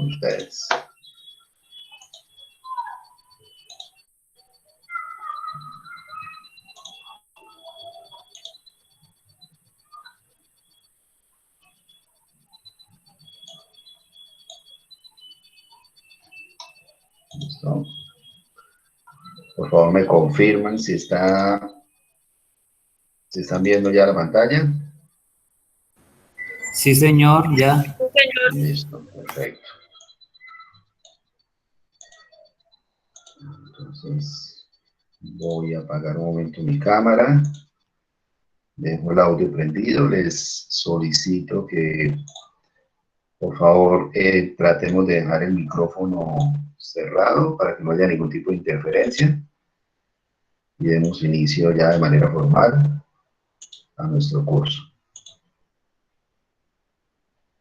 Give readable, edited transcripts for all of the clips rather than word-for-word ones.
con ustedes. ¿Listo? Por favor, me confirman si están viendo ya la pantalla. Sí, señor, ya. Listo, perfecto. Entonces, voy a apagar un momento mi cámara. Dejo el audio prendido. Les solicito que, por favor, tratemos de dejar el micrófono cerrado para que no haya ningún tipo de interferencia. Y demos inicio ya de manera formal a nuestro curso.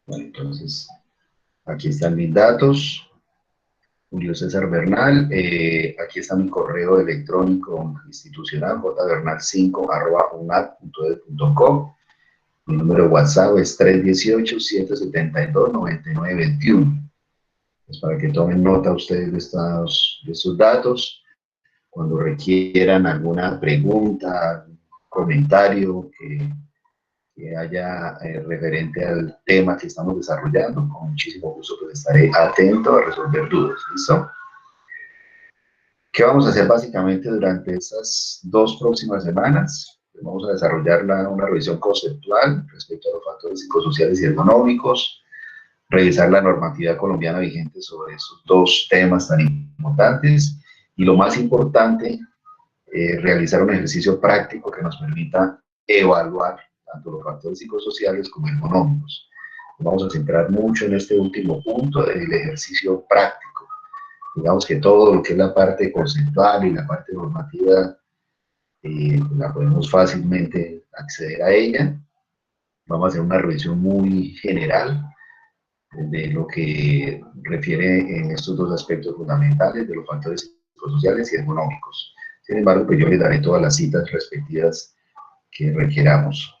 Bueno, entonces, aquí están mis datos. Julio César Bernal, aquí está mi correo electrónico institucional, jbernal5@unad.edu.co. Mi número de WhatsApp es 318-772-9921. Es para que tomen nota ustedes de estos datos. Cuando requieran alguna pregunta, comentario que haya referente al tema que estamos desarrollando, con muchísimo gusto pues estaré atento a resolver dudas. ¿Listo? ¿Qué vamos a hacer básicamente durante estas 2 próximas semanas? Vamos a desarrollar una revisión conceptual respecto a los factores psicosociales y económicos, revisar la normatividad colombiana vigente sobre esos 2 temas tan importantes y lo más importante, realizar un ejercicio práctico que nos permita evaluar tanto los factores psicosociales como económicos. Vamos a centrar mucho en este último punto, el ejercicio práctico. Digamos que todo lo que es la parte conceptual y la parte normativa la podemos fácilmente acceder a ella. Vamos a hacer una revisión muy general de lo que refiere en estos 2 aspectos fundamentales de los factores psicosociales y económicos. Sin embargo, pues yo les daré todas las citas respectivas que requeramos.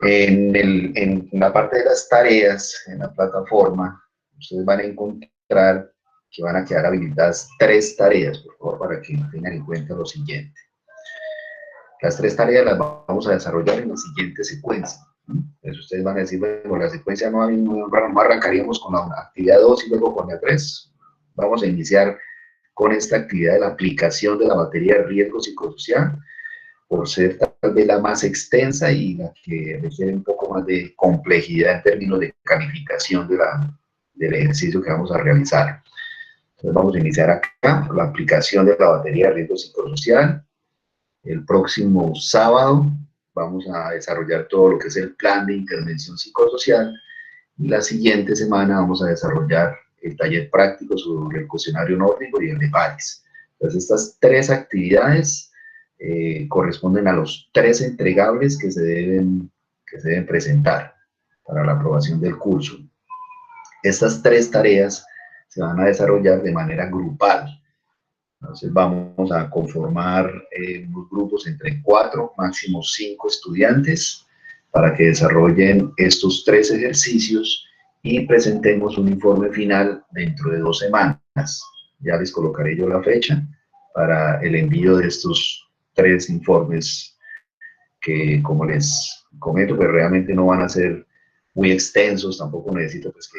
En la parte de las tareas, en la plataforma, ustedes van a encontrar que van a quedar habilitadas 3 tareas, por favor, para que tengan en cuenta lo siguiente. Las 3 tareas las vamos a desarrollar en la siguiente secuencia. Entonces ustedes van a decir, bueno, la secuencia no arrancaríamos con la actividad 2 y luego con la 3. Vamos a iniciar con esta actividad de la aplicación de la materia de riesgo psicosocial, por ser tal vez la más extensa y la que requiere un poco más de complejidad en términos de calificación del ejercicio que vamos a realizar. Entonces vamos a iniciar acá la aplicación de la batería de riesgo psicosocial. El próximo sábado vamos a desarrollar todo lo que es el plan de intervención psicosocial y la siguiente semana vamos a desarrollar el taller práctico sobre el cuestionario nórdico y el de París. Entonces estas 3 actividades corresponden a los 3 entregables que se deben presentar para la aprobación del curso. Estas 3 tareas se van a desarrollar de manera grupal. Entonces vamos a conformar unos grupos entre 4, máximo 5 estudiantes para que desarrollen estos 3 ejercicios y presentemos un informe final dentro de 2 semanas. Ya les colocaré yo la fecha para el envío de estos 3 informes que, como les comento, pues realmente no van a ser muy extensos, tampoco necesito pues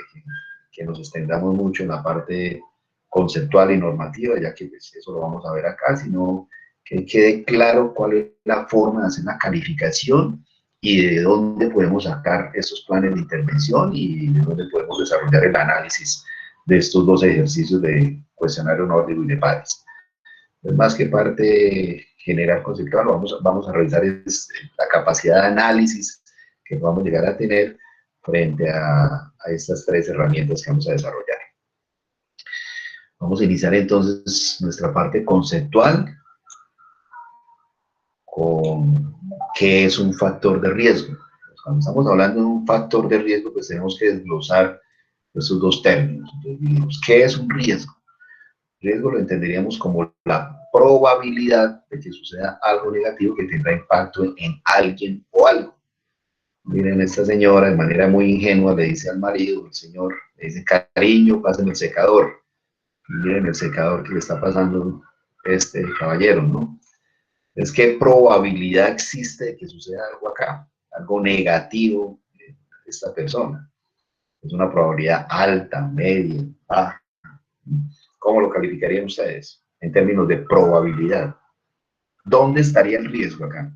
que nos extendamos mucho en la parte conceptual y normativa, ya que pues, eso lo vamos a ver acá, sino que quede claro cuál es la forma de hacer la calificación y de dónde podemos sacar esos planes de intervención y de dónde podemos desarrollar el análisis de estos 2 ejercicios de cuestionario nórdico y de pares. Es más que parte general conceptual, vamos a revisar la capacidad de análisis que vamos a llegar a tener frente a estas 3 herramientas que vamos a desarrollar. Vamos a iniciar entonces nuestra parte conceptual con qué es un factor de riesgo. Cuando estamos hablando de un factor de riesgo, pues tenemos que desglosar esos 2 términos. Entonces, digamos, ¿qué es un riesgo? Riesgo lo entenderíamos como la probabilidad de que suceda algo negativo que tendrá impacto en alguien o algo. Miren, esta señora de manera muy ingenua le dice al marido, el señor, le dice, cariño, pásame el secador. Y miren el secador que le está pasando este caballero, ¿no? Es que probabilidad existe de que suceda algo acá, algo negativo de esta persona. Es una probabilidad alta, media, baja. ¿Cómo lo calificarían ustedes en términos de probabilidad? ¿Dónde estaría el riesgo acá,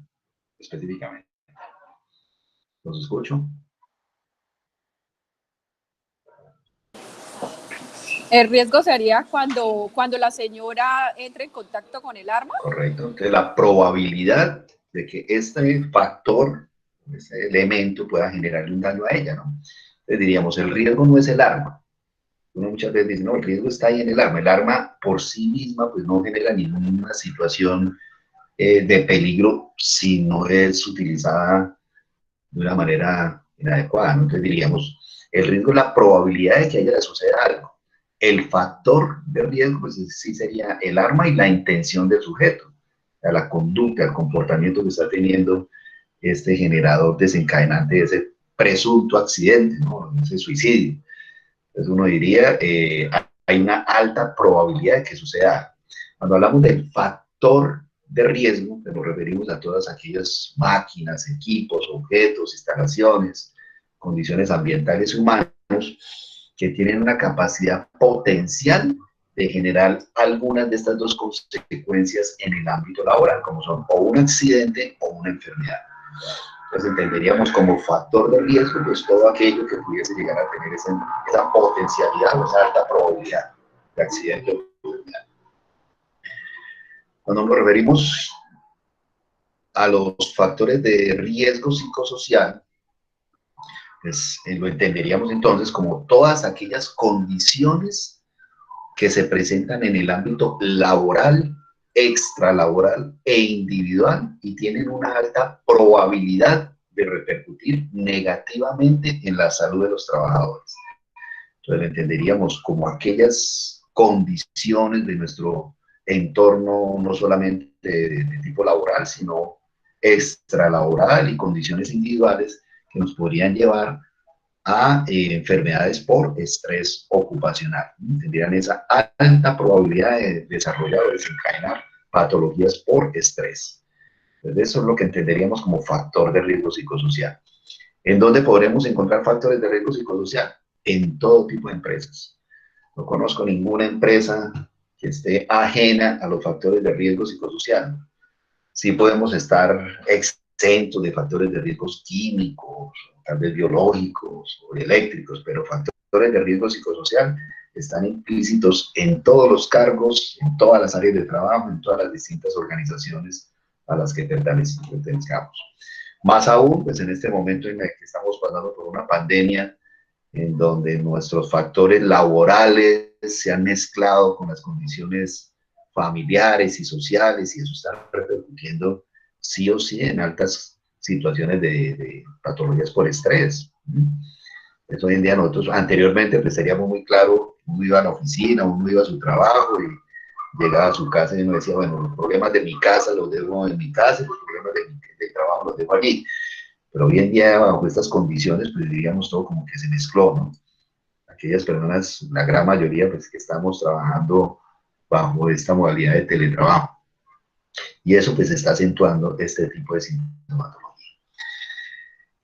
específicamente? ¿Los escucho? El riesgo sería cuando la señora entre en contacto con el arma. Correcto. Entonces, la probabilidad de que este factor, este elemento pueda generarle un daño a ella, ¿no? Entonces diríamos, el riesgo no es el arma. Uno muchas veces dice, no, el riesgo está ahí en el arma. El arma por sí misma pues no genera ninguna situación de peligro si no es utilizada de una manera inadecuada, ¿no? Entonces diríamos, el riesgo es la probabilidad de que a ella le suceda algo. El factor de riesgo pues sí sería el arma y la intención del sujeto, o sea, la conducta, el comportamiento que está teniendo este generador desencadenante de ese presunto accidente, ¿no? Ese suicidio. Entonces uno diría, hay una alta probabilidad de que suceda. Cuando hablamos del factor de riesgo, nos referimos a todas aquellas máquinas, equipos, objetos, instalaciones, condiciones ambientales y humanos que tienen una capacidad potencial de generar algunas de estas dos consecuencias en el ámbito laboral, como son o un accidente o una enfermedad. Entonces entenderíamos como factor de riesgo pues todo aquello que pudiese llegar a tener esa potencialidad o esa alta probabilidad de accidente o enfermedad. Cuando nos referimos a los factores de riesgo psicosocial, pues lo entenderíamos entonces como todas aquellas condiciones que se presentan en el ámbito laboral, extralaboral e individual y tienen una alta probabilidad de repercutir negativamente en la salud de los trabajadores. Entonces lo entenderíamos como aquellas condiciones de nuestro entorno, no solamente de tipo laboral, sino extralaboral y condiciones individuales que nos podrían llevar a enfermedades por estrés ocupacional. Tendrían esa alta probabilidad de desarrollar o desencadenar patologías por estrés. Entonces, eso es lo que entenderíamos como factor de riesgo psicosocial. ¿En dónde podremos encontrar factores de riesgo psicosocial? En todo tipo de empresas. No conozco ninguna empresa que esté ajena a los factores de riesgo psicosocial. Sí podemos estar exentos de factores de riesgos químicos, tal vez biológicos o eléctricos, pero factores de riesgo psicosocial están implícitos en todos los cargos, en todas las áreas de trabajo, en todas las distintas organizaciones a las que pertenezcamos. Más aún, pues en este momento en el que estamos pasando por una pandemia, en donde nuestros factores laborales se han mezclado con las condiciones familiares y sociales y eso está repercutiendo sí o sí en altas situaciones de patologías por estrés. Entonces, hoy en día nosotros anteriormente pues teníamos muy claro, uno iba a la oficina, uno iba a su trabajo y llegaba a su casa y uno decía, bueno, los problemas de mi casa los debo en mi casa y los problemas del trabajo los dejo allí. Pero hoy en día, bajo estas condiciones, pues diríamos todo como que se mezcló, ¿no? Aquellas personas, la gran mayoría, pues que estamos trabajando bajo esta modalidad de teletrabajo. Y eso pues está acentuando este tipo de sintomatología.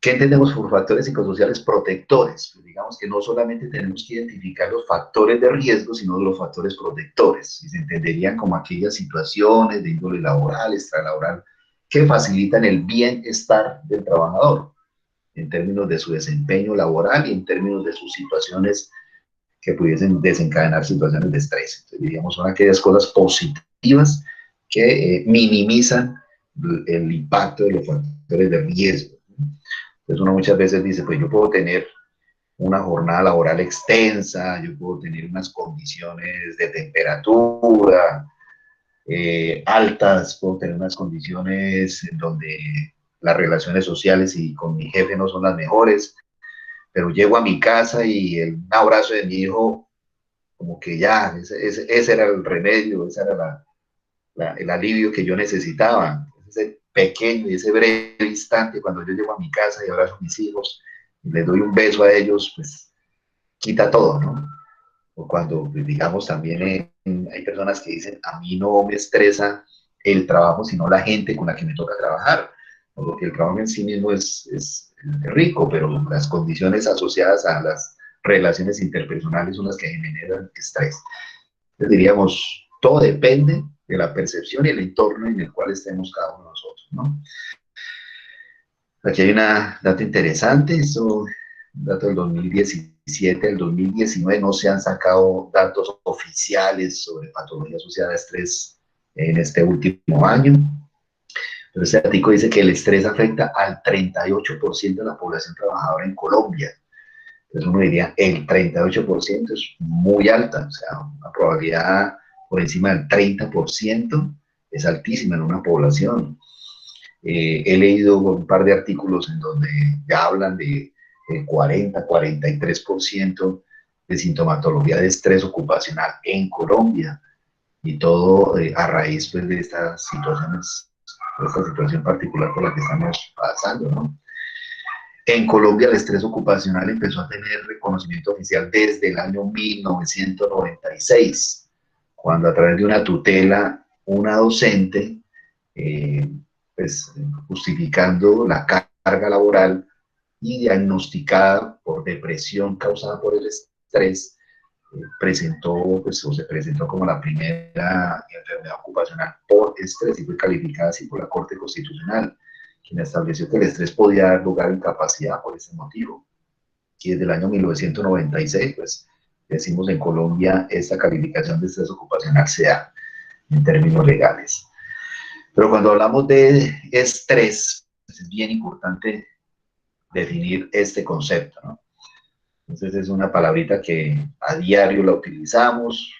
¿Qué entendemos por factores psicosociales protectores? Pues digamos que no solamente tenemos que identificar los factores de riesgo, sino los factores protectores. Y se entenderían como aquellas situaciones de índole laboral, extralaboral, que facilitan el bienestar del trabajador en términos de su desempeño laboral y en términos de sus situaciones que pudiesen desencadenar situaciones de estrés. Entonces, diríamos, son aquellas cosas positivas que minimizan el impacto de los factores de riesgo. Entonces, uno muchas veces dice, pues yo puedo tener una jornada laboral extensa, yo puedo tener unas condiciones de temperatura altas, puedo tener unas condiciones en donde las relaciones sociales y con mi jefe no son las mejores, pero llego a mi casa y un abrazo de mi hijo, como que ya, ese era el remedio, ese era el alivio que yo necesitaba. Ese es pequeño y ese breve instante cuando yo llego a mi casa y abrazo a mis hijos y les doy un beso a ellos, pues quita todo, ¿no? O cuando, pues, digamos, también hay personas que dicen, a mí no me estresa el trabajo, sino la gente con la que me toca trabajar, ¿no? Porque el trabajo en sí mismo es rico, pero las condiciones asociadas a las relaciones interpersonales son las que generan estrés. Entonces diríamos, todo depende de la percepción y el entorno en el cual estemos cada uno de nosotros, ¿no? Aquí hay una data interesante, esto, un dato del 2017, del 2019 no se han sacado datos oficiales sobre patología asociada a estrés en este último año, pero este artículo dice que el estrés afecta al 38% de la población trabajadora en Colombia. Entonces uno diría, el 38% es muy alta, o sea, una probabilidad por encima del 30% es altísima en una población. He leído un par de artículos en donde ya hablan de 40-43% de sintomatología de estrés ocupacional en Colombia, y todo a raíz, pues, de estas situaciones, de esta situación particular por la que estamos pasando, ¿no? En Colombia el estrés ocupacional empezó a tener reconocimiento oficial desde el año 1996, cuando a través de una tutela, una docente, eh, pues, justificando la carga laboral y diagnosticada por depresión causada por el estrés, presentó, pues, o se presentó como la primera enfermedad ocupacional por estrés y fue calificada así por la Corte Constitucional, quien estableció que el estrés podía dar lugar a incapacidad por ese motivo. Y desde el año 1996, pues, decimos en Colombia, esta calificación de estrés ocupacional se da en términos legales. Pero cuando hablamos de estrés, pues, es bien importante definir este concepto, ¿no? Entonces es una palabrita que a diario la utilizamos,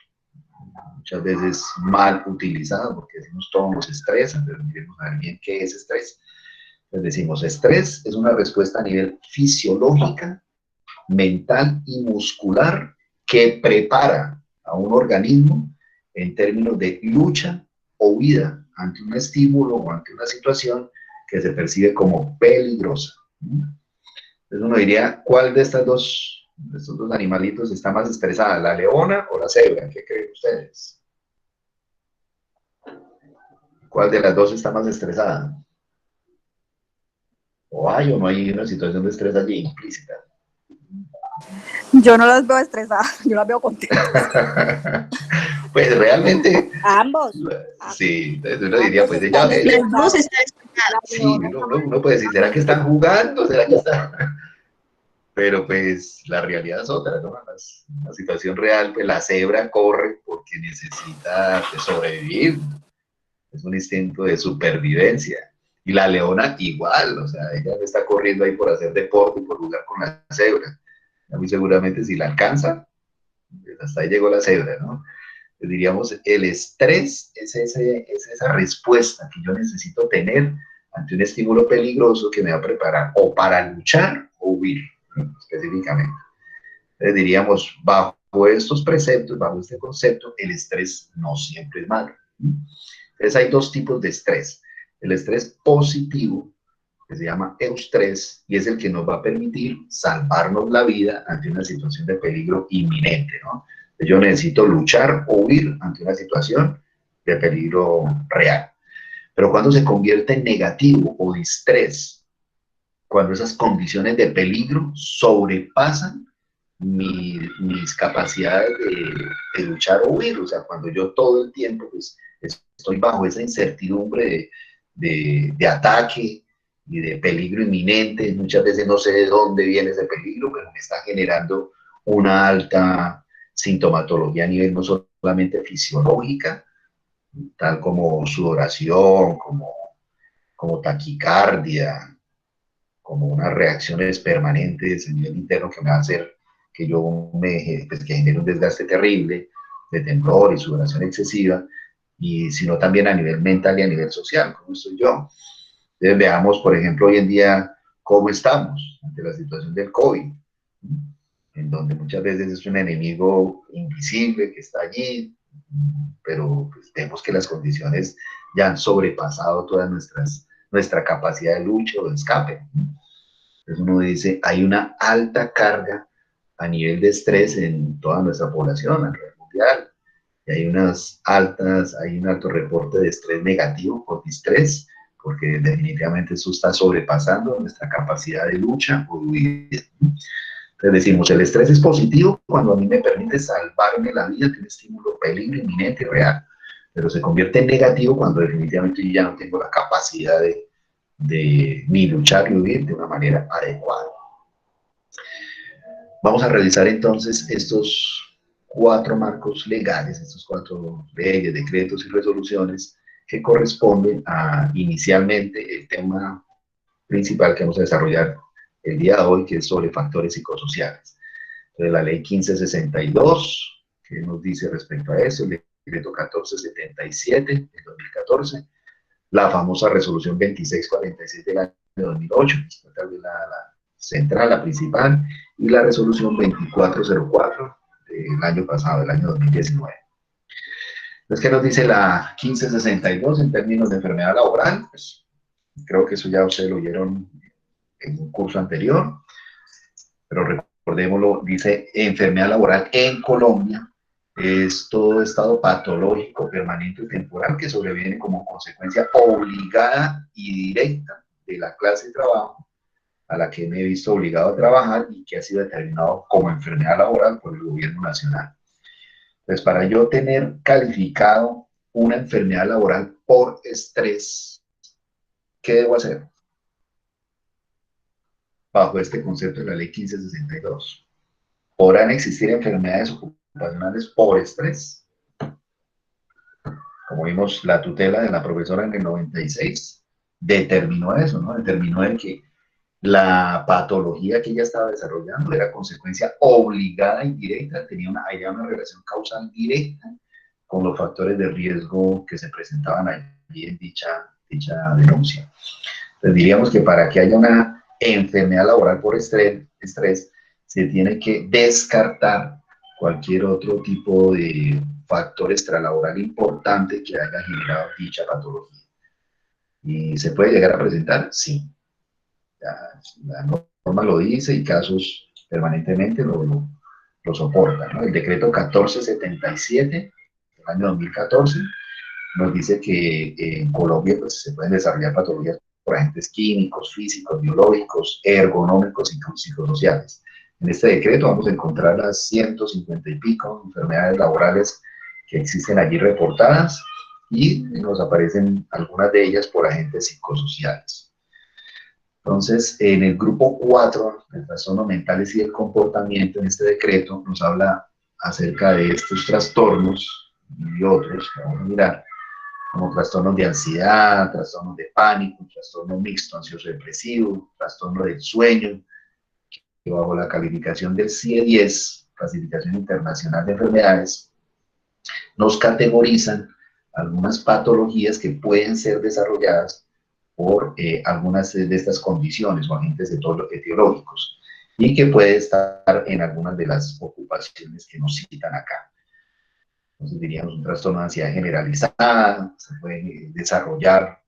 muchas veces mal utilizada, porque decimos todo nos estresa, pero miremos a ver bien qué es estrés. Entonces decimos, estrés es una respuesta a nivel fisiológica, mental y muscular que prepara a un organismo en términos de lucha o huida ante un estímulo o ante una situación que se percibe como peligrosa. Entonces uno diría, ¿cuál de estos dos animalitos está más estresada, la leona o la cebra? ¿Qué creen ustedes? ¿Cuál de las dos está más estresada? O no hay una situación de estrés allí implícita. Yo no las veo estresadas, yo las veo contentas. Pues realmente, Ambos. sí, entonces uno diría, pues ella, Las dos están sí, uno puede decir, ¿será que están jugando? ¿Será que están? Pero pues la realidad es otra, ¿no? La situación real, pues la cebra corre porque necesita, pues, sobrevivir, es un instinto de supervivencia. Y la leona igual, o sea, ella está corriendo ahí por hacer deporte y por jugar con la cebra. Muy seguramente si la alcanza, pues hasta ahí llegó la cebra, ¿no? Pues diríamos, el estrés es esa respuesta que yo necesito tener ante un estímulo peligroso que me va a preparar o para luchar o huir, ¿no? Específicamente. Entonces diríamos, bajo estos preceptos, bajo este concepto, el estrés no siempre es malo. Entonces hay dos tipos de estrés. El estrés positivo, que se llama eustrés, y es el que nos va a permitir salvarnos la vida ante una situación de peligro inminente, ¿no? Yo necesito luchar o huir ante una situación de peligro real. Pero cuando se convierte en negativo o distrés, cuando esas condiciones de peligro sobrepasan mis capacidades de luchar o huir, o sea, cuando yo todo el tiempo, pues, estoy bajo esa incertidumbre de ataque y de peligro inminente, muchas veces no sé de dónde viene ese peligro, pero me está generando una alta sintomatología a nivel no solamente fisiológica, tal como sudoración, como taquicardia, como unas reacciones permanentes a nivel interno que me va a hacer que yo pues, que genere un desgaste terrible de temblor y sudoración excesiva, y sino también a nivel mental y a nivel social, como estoy yo. Entonces veamos, por ejemplo, hoy en día cómo estamos ante la situación del COVID, en donde muchas veces es un enemigo invisible que está allí, pero pues, vemos que las condiciones ya han sobrepasado todas nuestras nuestra capacidad de lucha o de escape. Entonces uno dice, hay una alta carga a nivel de estrés en toda nuestra población a nivel mundial. Y hay un alto reporte de estrés negativo por distrés, porque definitivamente eso está sobrepasando nuestra capacidad de lucha o de huida. Entonces decimos, el estrés es positivo cuando a mí me permite salvarme la vida de un estímulo peligro inminente y real, pero se convierte en negativo cuando definitivamente yo ya no tengo la capacidad de ni luchar ni huir de una manera adecuada. Vamos a revisar entonces estos 4 marcos legales, estos 4 leyes, decretos y resoluciones que corresponden a inicialmente el tema principal que vamos a desarrollar el día de hoy, que es sobre factores psicosociales. Entonces, la ley 1562, que nos dice respecto a eso, el decreto 1477 del 2014, la famosa resolución 2646 del año 2008, tal vez la central, la principal, y la resolución 2404 del año pasado, del año 2019. Entonces, ¿qué nos dice la 1562 en términos de enfermedad laboral? Pues creo que eso ya ustedes lo oyeron en un curso anterior, pero recordémoslo, dice enfermedad laboral en Colombia es todo estado patológico, permanente y temporal que sobreviene como consecuencia obligada y directa de la clase de trabajo a la que me he visto obligado a trabajar y que ha sido determinado como enfermedad laboral por el gobierno nacional. Entonces, para yo tener calificado una enfermedad laboral por estrés, ¿qué debo hacer? Bajo este concepto de la ley 1562. ¿Podrán existir enfermedades ocupacionales por estrés? Como vimos, la tutela de la profesora en el 96 determinó eso, ¿no? Determinó en que la patología que ella estaba desarrollando era consecuencia obligada y directa, había una relación causal directa con los factores de riesgo que se presentaban allí en dicha denuncia. Entonces diríamos que para que haya una enfermedad laboral por estrés, se tiene que descartar cualquier otro tipo de factor extralaboral importante que haya generado dicha patología. ¿Y se puede llegar a presentar? Sí. La norma lo dice y casos permanentemente lo soportan, ¿no? El decreto 1477 del año 2014 nos dice que en Colombia pues, se pueden desarrollar patologías por agentes químicos, físicos, biológicos, ergonómicos y psicosociales. En este decreto vamos a encontrar las 150 y pico enfermedades laborales que existen allí reportadas y nos aparecen algunas de ellas por agentes psicosociales. Entonces, en el grupo 4, de trastornos mentales y el comportamiento, en este decreto nos habla acerca de estos trastornos y otros que vamos a mirar, como trastornos de ansiedad, trastornos de pánico, trastorno mixto ansioso-depresivo, trastorno del sueño, que bajo la calificación del CIE-10, Clasificación Internacional de Enfermedades, nos categorizan algunas patologías que pueden ser desarrolladas por algunas de estas condiciones o agentes etiológicos y que puede estar en algunas de las ocupaciones que nos citan acá. Entonces diríamos un trastorno de ansiedad generalizada, se puede desarrollar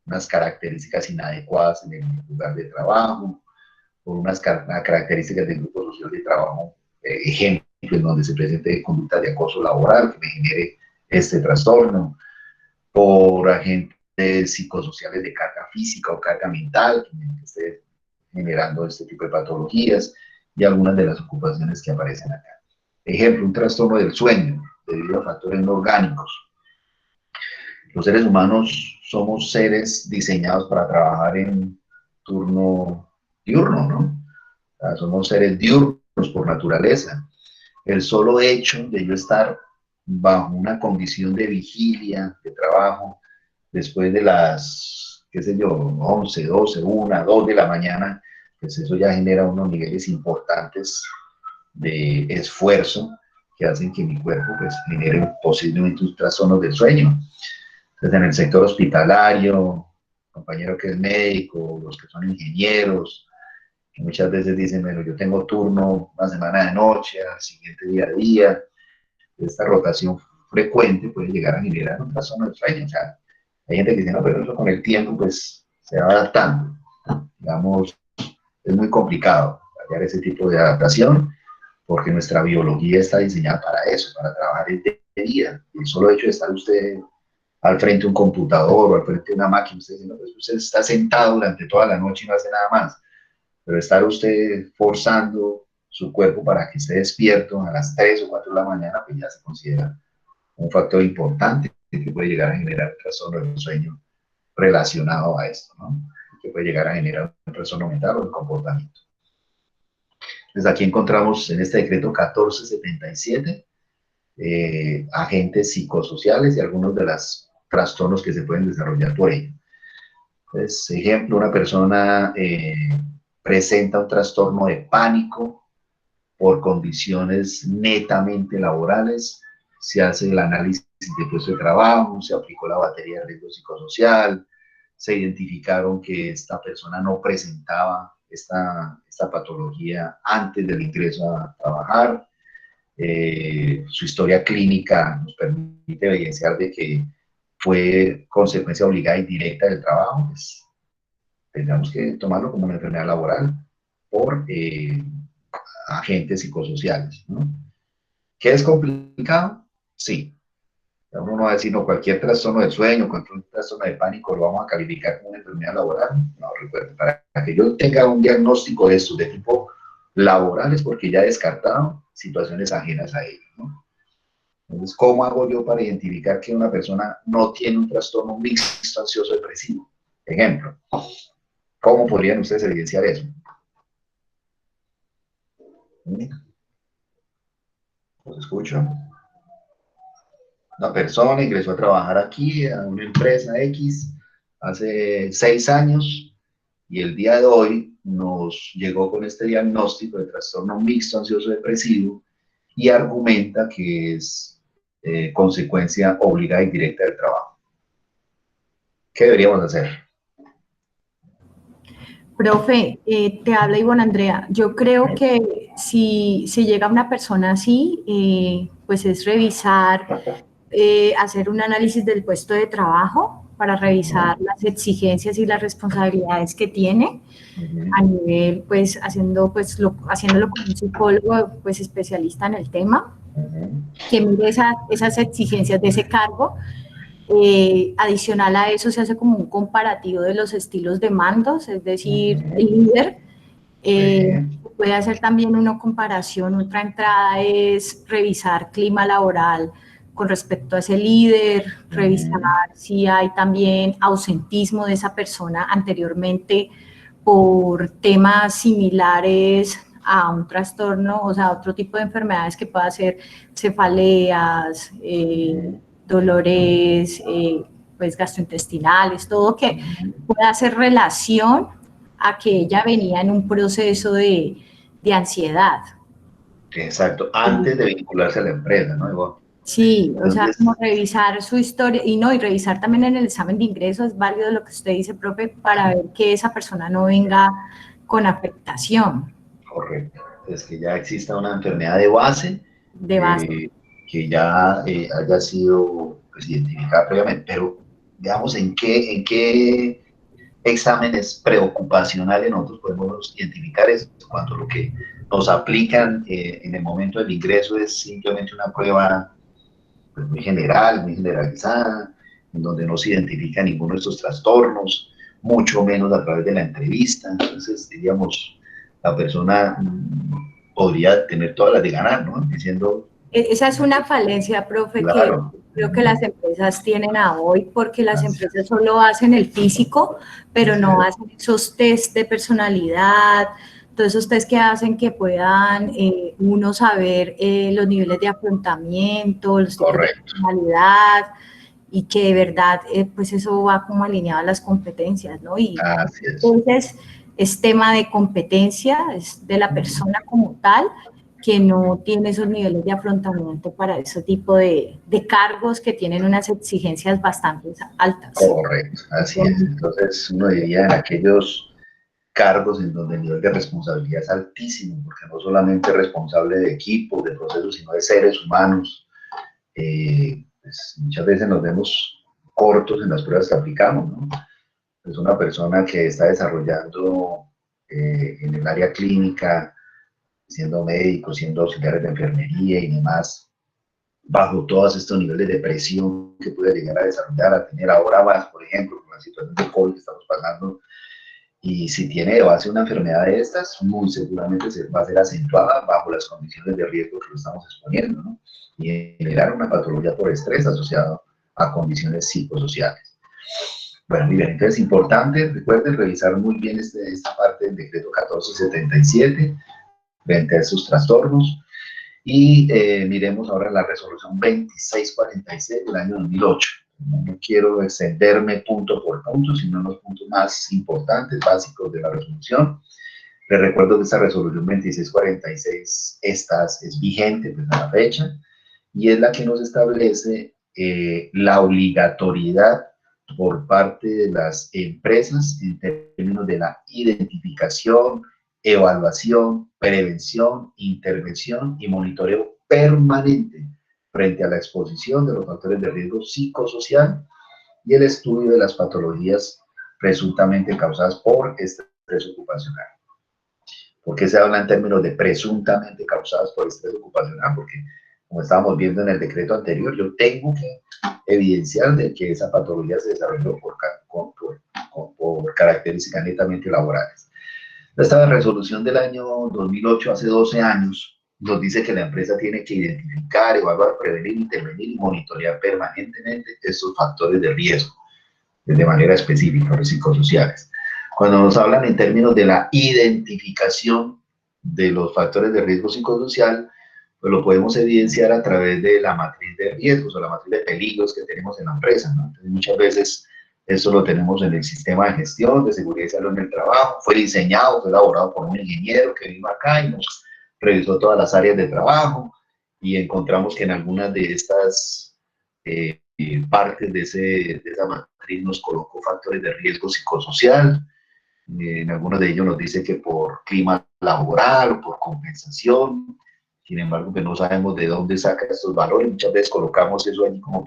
unas características inadecuadas en el lugar de trabajo, por unas características del grupo social de trabajo, ejemplo, en donde se presente conducta de acoso laboral que me genere este trastorno, por agentes psicosociales de carga física o carga mental que esté generando este tipo de patologías y algunas de las ocupaciones que aparecen acá. Ejemplo, un trastorno del sueño debido a factores no orgánicos. Los seres humanos somos seres diseñados para trabajar en turno diurno, ¿no? O sea, somos seres diurnos por naturaleza. El solo hecho de yo estar bajo una condición de vigilia, de trabajo, después de las, qué sé yo, 11, 12, 1, 2 de la mañana, pues eso ya genera unos niveles importantes de esfuerzo que hacen que mi cuerpo pues genere posiblemente un trastorno del sueño. Entonces, en el sector hospitalario, compañero que es médico, los que son ingenieros, que muchas veces dicen, bueno, yo tengo turno una semana de noche, al siguiente día a día, esta rotación frecuente puede llegar a generar un trastorno del sueño. O sea, hay gente que dice, no, pero eso con el tiempo pues se va adaptando. Digamos, es muy complicado hallar ese tipo de adaptación porque nuestra biología está diseñada para eso, para trabajar el día a día. El solo hecho de estar usted al frente de un computador o al frente de una máquina, pues usted está sentado durante toda la noche y no hace nada más. Pero estar usted forzando su cuerpo para que esté despierto a las 3 o 4 de la mañana, pues ya se considera un factor importante que puede llegar a generar trastorno del sueño relacionado a esto, ¿no? Que puede llegar a generar un trastorno mental o de comportamiento. Desde aquí encontramos en este decreto 1477 agentes psicosociales y algunos de los trastornos que se pueden desarrollar por ello. Pues, ejemplo, una persona presenta un trastorno de pánico por condiciones netamente laborales, se hace el análisis de puesto de trabajo, se aplicó la batería de riesgo psicosocial, se identificaron que esta persona no presentaba esta patología antes del ingreso a trabajar. Su historia clínica nos permite evidenciar de que fue consecuencia obligada y directa del trabajo, pues tendríamos que tomarlo como una enfermedad laboral por agentes psicosociales, ¿no? ¿Qué es complicado? Sí. Uno no va a decir, no, cualquier trastorno de sueño, cualquier trastorno de pánico lo vamos a calificar como una enfermedad laboral. No, recuerden, para que yo tenga un diagnóstico de esto de tipo laboral es porque ya he descartado situaciones ajenas a ello, ¿no? Entonces, ¿cómo hago yo para identificar que una persona no tiene un trastorno mixto ansioso depresivo? Ejemplo, ¿cómo podrían ustedes evidenciar eso? ¿Los escucho? Una persona ingresó a trabajar aquí, a una empresa X, hace 6 años, y el día de hoy nos llegó con este diagnóstico de trastorno mixto ansioso depresivo y argumenta que es consecuencia obligada y directa del trabajo. ¿Qué deberíamos hacer? Profe, te habla Ivonne Andrea. Yo creo que si llega una persona así, pues es revisar, hacer un análisis del puesto de trabajo para revisar las exigencias y las responsabilidades que tiene a nivel, pues, haciéndolo con un psicólogo, pues, especialista en el tema, que mire esas exigencias de ese cargo. Adicional a eso se hace como un comparativo de los estilos de mandos, es decir, el líder. Puede hacer también una comparación, otra entrada es revisar clima laboral con respecto a ese líder, revisar si hay también ausentismo de esa persona anteriormente por temas similares a un trastorno, o sea, otro tipo de enfermedades que pueda ser cefaleas, dolores pues gastrointestinales, todo que pueda hacer relación a que ella venía en un proceso de ansiedad. Exacto, antes de vincularse a la empresa, ¿no? Igual. Sí, o sea, como revisar su historia y revisar también en el examen de ingreso, es válido lo que usted dice, profe, para ver que esa persona no venga con afectación. Correcto, es que ya exista una enfermedad de base, que ya haya sido pues, identificada previamente, pero digamos, ¿en qué exámenes preocupacionales nosotros podemos identificar eso? Cuando lo que nos aplican en el momento del ingreso es simplemente una prueba pues, muy general, muy generalizada, en donde no se identifica ninguno de estos trastornos, mucho menos a través de la entrevista. Entonces, diríamos, la persona podría tener todas las de ganar, ¿no? Diciendo... Esa es una falencia, profe, claro, que creo que las empresas tienen a hoy, porque las empresas solo hacen el físico, pero no hacen esos test de personalidad, todos esos test que hacen que puedan uno saber los niveles de afrontamiento, los tipos de personalidad, y que de verdad, pues eso va como alineado a las competencias, ¿no? Y entonces es tema de competencia, es de la persona como tal, que no tiene esos niveles de afrontamiento para ese tipo de cargos que tienen unas exigencias bastante altas. Correcto, así es. Entonces uno diría en aquellos cargos en donde el nivel de responsabilidad es altísimo, porque no solamente es responsable de equipos, de procesos, sino de seres humanos. Pues muchas veces nos vemos cortos en las pruebas que aplicamos, ¿no? pues una persona que está desarrollando en el área clínica, siendo médico, siendo auxiliares de enfermería y demás, bajo todos estos niveles de presión que puede llegar a desarrollar, a tener ahora más, por ejemplo, con la situación de COVID que estamos pasando, y si tiene de base una enfermedad de estas, muy seguramente se va a ser acentuada bajo las condiciones de riesgo que lo estamos exponiendo, ¿no? Y generar una patología por estrés asociado a condiciones psicosociales. Bueno, muy bien, entonces es importante, recuerden revisar muy bien esta parte del decreto 1477 frente a esos trastornos. Y miremos ahora la resolución 2646 del año 2008. No quiero extenderme punto por punto, sino los puntos más importantes, básicos de la resolución. Les recuerdo que esta resolución 2646 es vigente pues, a la fecha y es la que nos establece la obligatoriedad por parte de las empresas en términos de la identificación, evaluación, prevención, intervención y monitoreo permanente frente a la exposición de los factores de riesgo psicosocial y el estudio de las patologías presuntamente causadas por estrés ocupacional. ¿Por qué se habla en términos de presuntamente causadas por estrés ocupacional? Porque, como estábamos viendo en el decreto anterior, yo tengo que evidenciar de que esa patología se desarrolló por características netamente laborales. Esta resolución del año 2008, hace 12 años, nos dice que la empresa tiene que identificar, evaluar, prevenir, intervenir y monitorear permanentemente estos factores de riesgo, de manera específica, los psicosociales. Cuando nos hablan en términos de la identificación de los factores de riesgo psicosocial, pues lo podemos evidenciar a través de la matriz de riesgos o la matriz de peligros que tenemos en la empresa, ¿no? Entonces, muchas veces esto lo tenemos en el sistema de gestión de seguridad y salud en el trabajo, fue diseñado, fue elaborado por un ingeniero que vino acá y nos revisó todas las áreas de trabajo y encontramos que en algunas de estas partes de esa matriz nos colocó factores de riesgo psicosocial. En algunos de ellos nos dice que por clima laboral o por compensación. Sin embargo, que no sabemos de dónde saca estos valores. Muchas veces colocamos eso allí como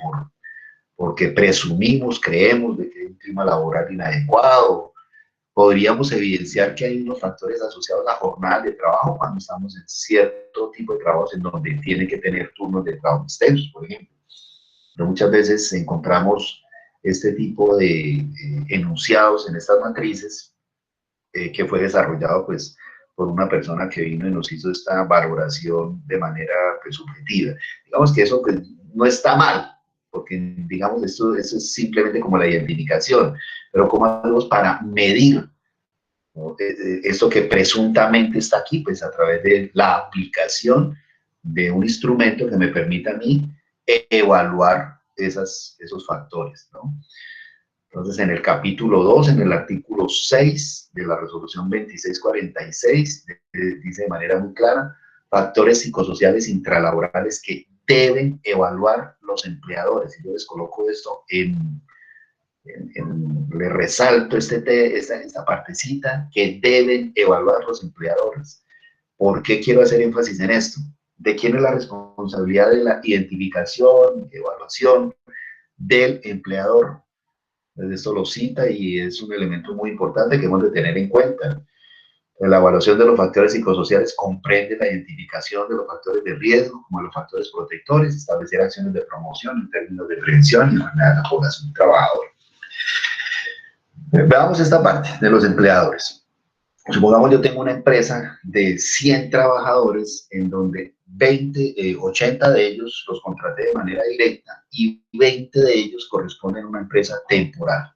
porque presumimos, creemos de que hay un clima laboral inadecuado. Podríamos evidenciar que hay unos factores asociados a la jornada de trabajo cuando estamos en cierto tipo de trabajos en donde tiene que tener turnos de trabajo extensos, por ejemplo. Pero muchas veces encontramos este tipo de enunciados en estas matrices que fue desarrollado pues por una persona que vino y nos hizo esta valoración de manera pues, subjetiva. Digamos que eso pues, no está mal, porque digamos esto es simplemente como la identificación, pero ¿cómo hacemos para medir, ¿no? Esto que presuntamente está aquí? Pues a través de la aplicación de un instrumento que me permita a mí evaluar esos factores, ¿no? Entonces, en el capítulo 2, en el artículo 6 de la resolución 2646, dice de manera muy clara, factores psicosociales intralaborales que deben evaluar los empleadores. Y yo les coloco esto le resalto esta partecita, que deben evaluar los empleadores. ¿Por qué quiero hacer énfasis en esto? ¿De quién es la responsabilidad de la identificación, evaluación del empleador? Entonces, esto lo cita y es un elemento muy importante que hemos de tener en cuenta. La evaluación de los factores psicosociales comprende la identificación de los factores de riesgo como los factores protectores, establecer acciones de promoción en términos de prevención y mantener a la población trabajadora. Veamos esta parte de los empleadores. Supongamos yo tengo una empresa de 100 trabajadores en donde 80 de ellos los contraté de manera directa y 20 de ellos corresponden a una empresa temporal.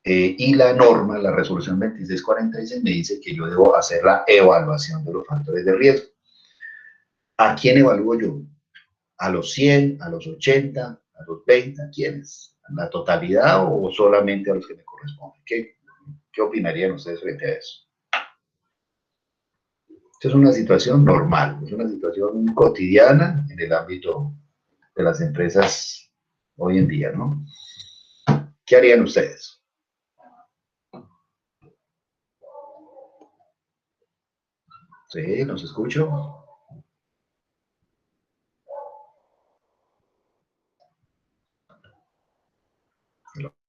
Y la norma, la resolución 2646, me dice que yo debo hacer la evaluación de los factores de riesgo. ¿A quién evalúo yo? ¿A los 100, a los 80, a los 20? ¿A quiénes? ¿A la totalidad o solamente a los que me corresponden? ¿Qué opinarían ustedes frente a eso? Esto es una situación normal, es una situación cotidiana en el ámbito de las empresas hoy en día, ¿no? ¿Qué harían ustedes? Sí, los escucho.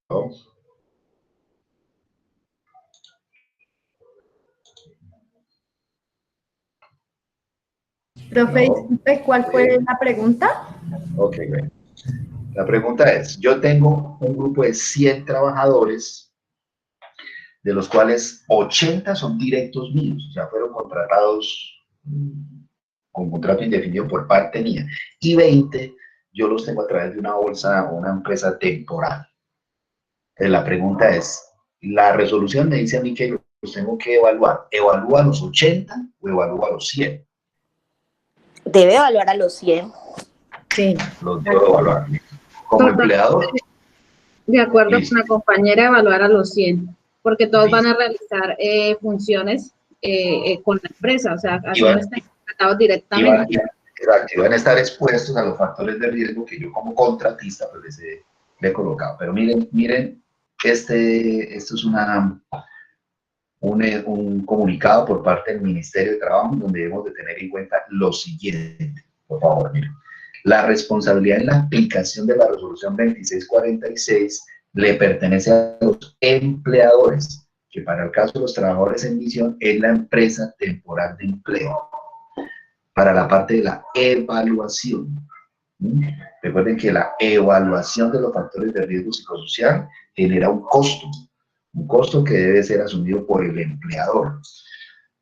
¿No? Profe, No. disculpe, ¿cuál fue la pregunta? Ok, bueno. La pregunta es, yo tengo un grupo de 100 trabajadores, de los cuales 80 son directos míos, o sea, fueron contratados con contrato indefinido por parte mía, y 20 yo los tengo a través de una bolsa o una empresa temporal. Entonces, la pregunta es, la resolución me dice a mí que los tengo que evaluar. ¿Evalúa a los 80 o evalúa a los 100? Debe evaluar a los 100. Sí. Los debo evaluar. Como empleador. De acuerdo Listo. con la compañera, evaluar a los 100, porque todos Listo. van a realizar funciones con la empresa, o sea, así Iban- no están contratados directamente. Exacto, y van a estar expuestos a los factores de riesgo que yo como contratista pues le he colocado. Pero miren, esto es un comunicado por parte del Ministerio de Trabajo donde debemos de tener en cuenta lo siguiente. Por favor, miren. La responsabilidad en la aplicación de la resolución 2646 le pertenece a los empleadores, que para el caso de los trabajadores en misión es la empresa temporal de empleo. Para la parte de la evaluación, recuerden que la evaluación de los factores de riesgo psicosocial genera un costo que debe ser asumido por el empleador.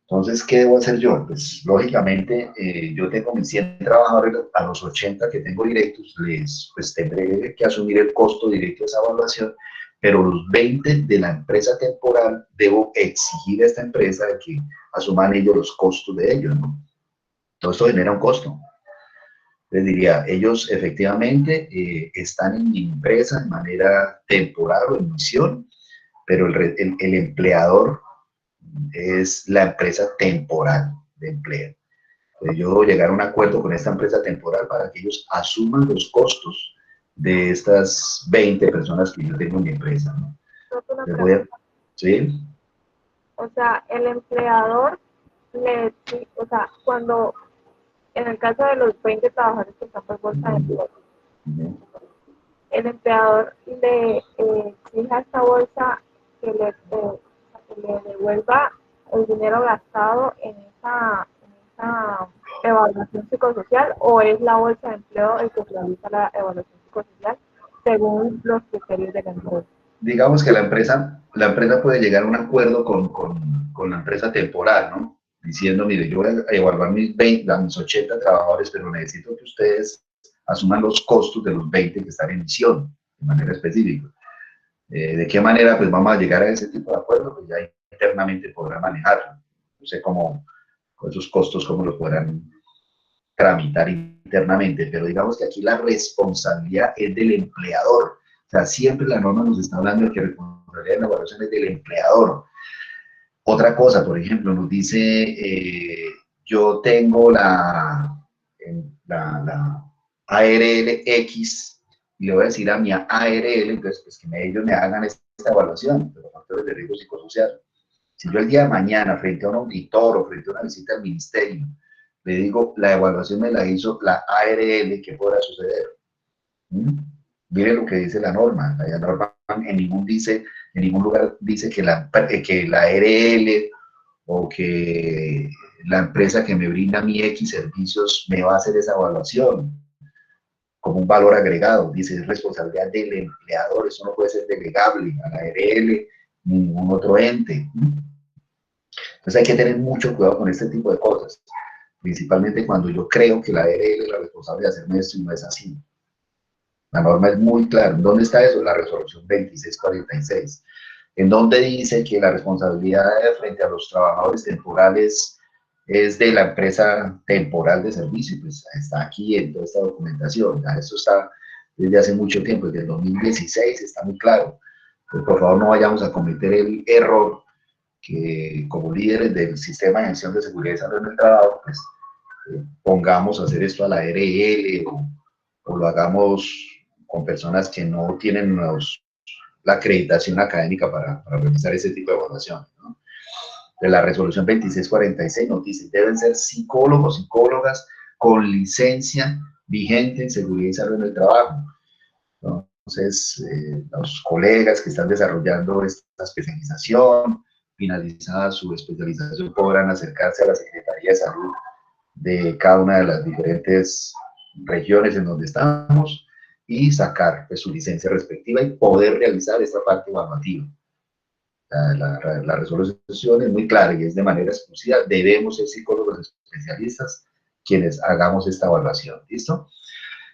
Entonces, ¿qué debo hacer yo? Pues, lógicamente, yo tengo mis 100 trabajadores, a los 80 que tengo directos, pues tendré que asumir el costo directo de esa evaluación, pero los 20 de la empresa temporal debo exigir a esta empresa de que asuman ellos los costos de ellos, ¿no? Todo esto genera un costo. Les diría, ellos efectivamente están en mi empresa de manera temporal o en misión, pero el empleador es la empresa temporal de empleo. Entonces, yo debo llegar a un acuerdo con esta empresa temporal para que ellos asuman los costos de estas 20 personas que yo tengo en mi empresa, ¿no? ¿Sí? O sea, el empleador o sea, cuando, en el caso de los 20 trabajadores que están por bolsa de empleo, el empleador le exige a esta bolsa que le devuelva el dinero gastado en esa evaluación psicosocial, o es la bolsa de empleo el que realiza la evaluación psicosocial según los criterios de la empresa. Digamos que la empresa puede llegar a un acuerdo con la empresa temporal, ¿no? Diciendo, mire, yo voy a evaluar mis 80 trabajadores, pero necesito que ustedes asuman los costos de los 20 que están en misión, de manera específica. ¿De qué manera pues vamos a llegar a ese tipo de acuerdo? Pues ya internamente podrán manejarlo. No sé cómo, con esos costos, cómo los podrán tramitar internamente, pero digamos que aquí la responsabilidad es del empleador. O sea, siempre la norma nos está hablando de que la responsabilidad de la evaluación es del empleador. Otra cosa, por ejemplo, nos dice, yo tengo la ARL X y le voy a decir a mi ARL, entonces, pues que ellos me hagan esta evaluación de los factores de riesgo psicosocial. Si yo el día de mañana, frente a un auditor o frente a una visita al ministerio, le digo, la evaluación me la hizo la ARL, ¿qué podrá suceder? Miren lo que dice la norma. La norma en ningún lugar dice que la ARL o que la empresa que me brinda mi X servicios me va a hacer esa evaluación como un valor agregado. Dice, es responsabilidad del empleador, eso no puede ser delegable a la ARL ni ningún otro ente. Entonces hay que tener mucho cuidado con este tipo de cosas, principalmente cuando yo creo que la ARL es la responsable de hacerme esto y no es así. La norma es muy clara. ¿Dónde está eso? La resolución 2646. En donde dice que la responsabilidad frente a los trabajadores temporales es de la empresa temporal de servicio. Pues está aquí en toda esta documentación. Ya eso está desde hace mucho tiempo, desde el 2016, está muy claro. Pues por favor no vayamos a cometer el error que como líderes del sistema de gestión de seguridad y salud en el trabajo, pues pongamos a hacer esto a la ARL o lo hagamos con personas que no tienen la acreditación académica para realizar ese tipo de evaluaciones, ¿no? De la resolución 2646 nos dice, deben ser psicólogos, psicólogas con licencia vigente en seguridad y salud en el trabajo, ¿no? Entonces, los colegas que están desarrollando esta especialización, finalizada su especialización, podrán acercarse a la Secretaría de Salud de cada una de las diferentes regiones en donde estamos y sacar pues, su licencia respectiva y poder realizar esta parte evaluativa. La resolución es muy clara y es de manera exclusiva. Debemos ser psicólogos especialistas quienes hagamos esta evaluación. ¿Listo?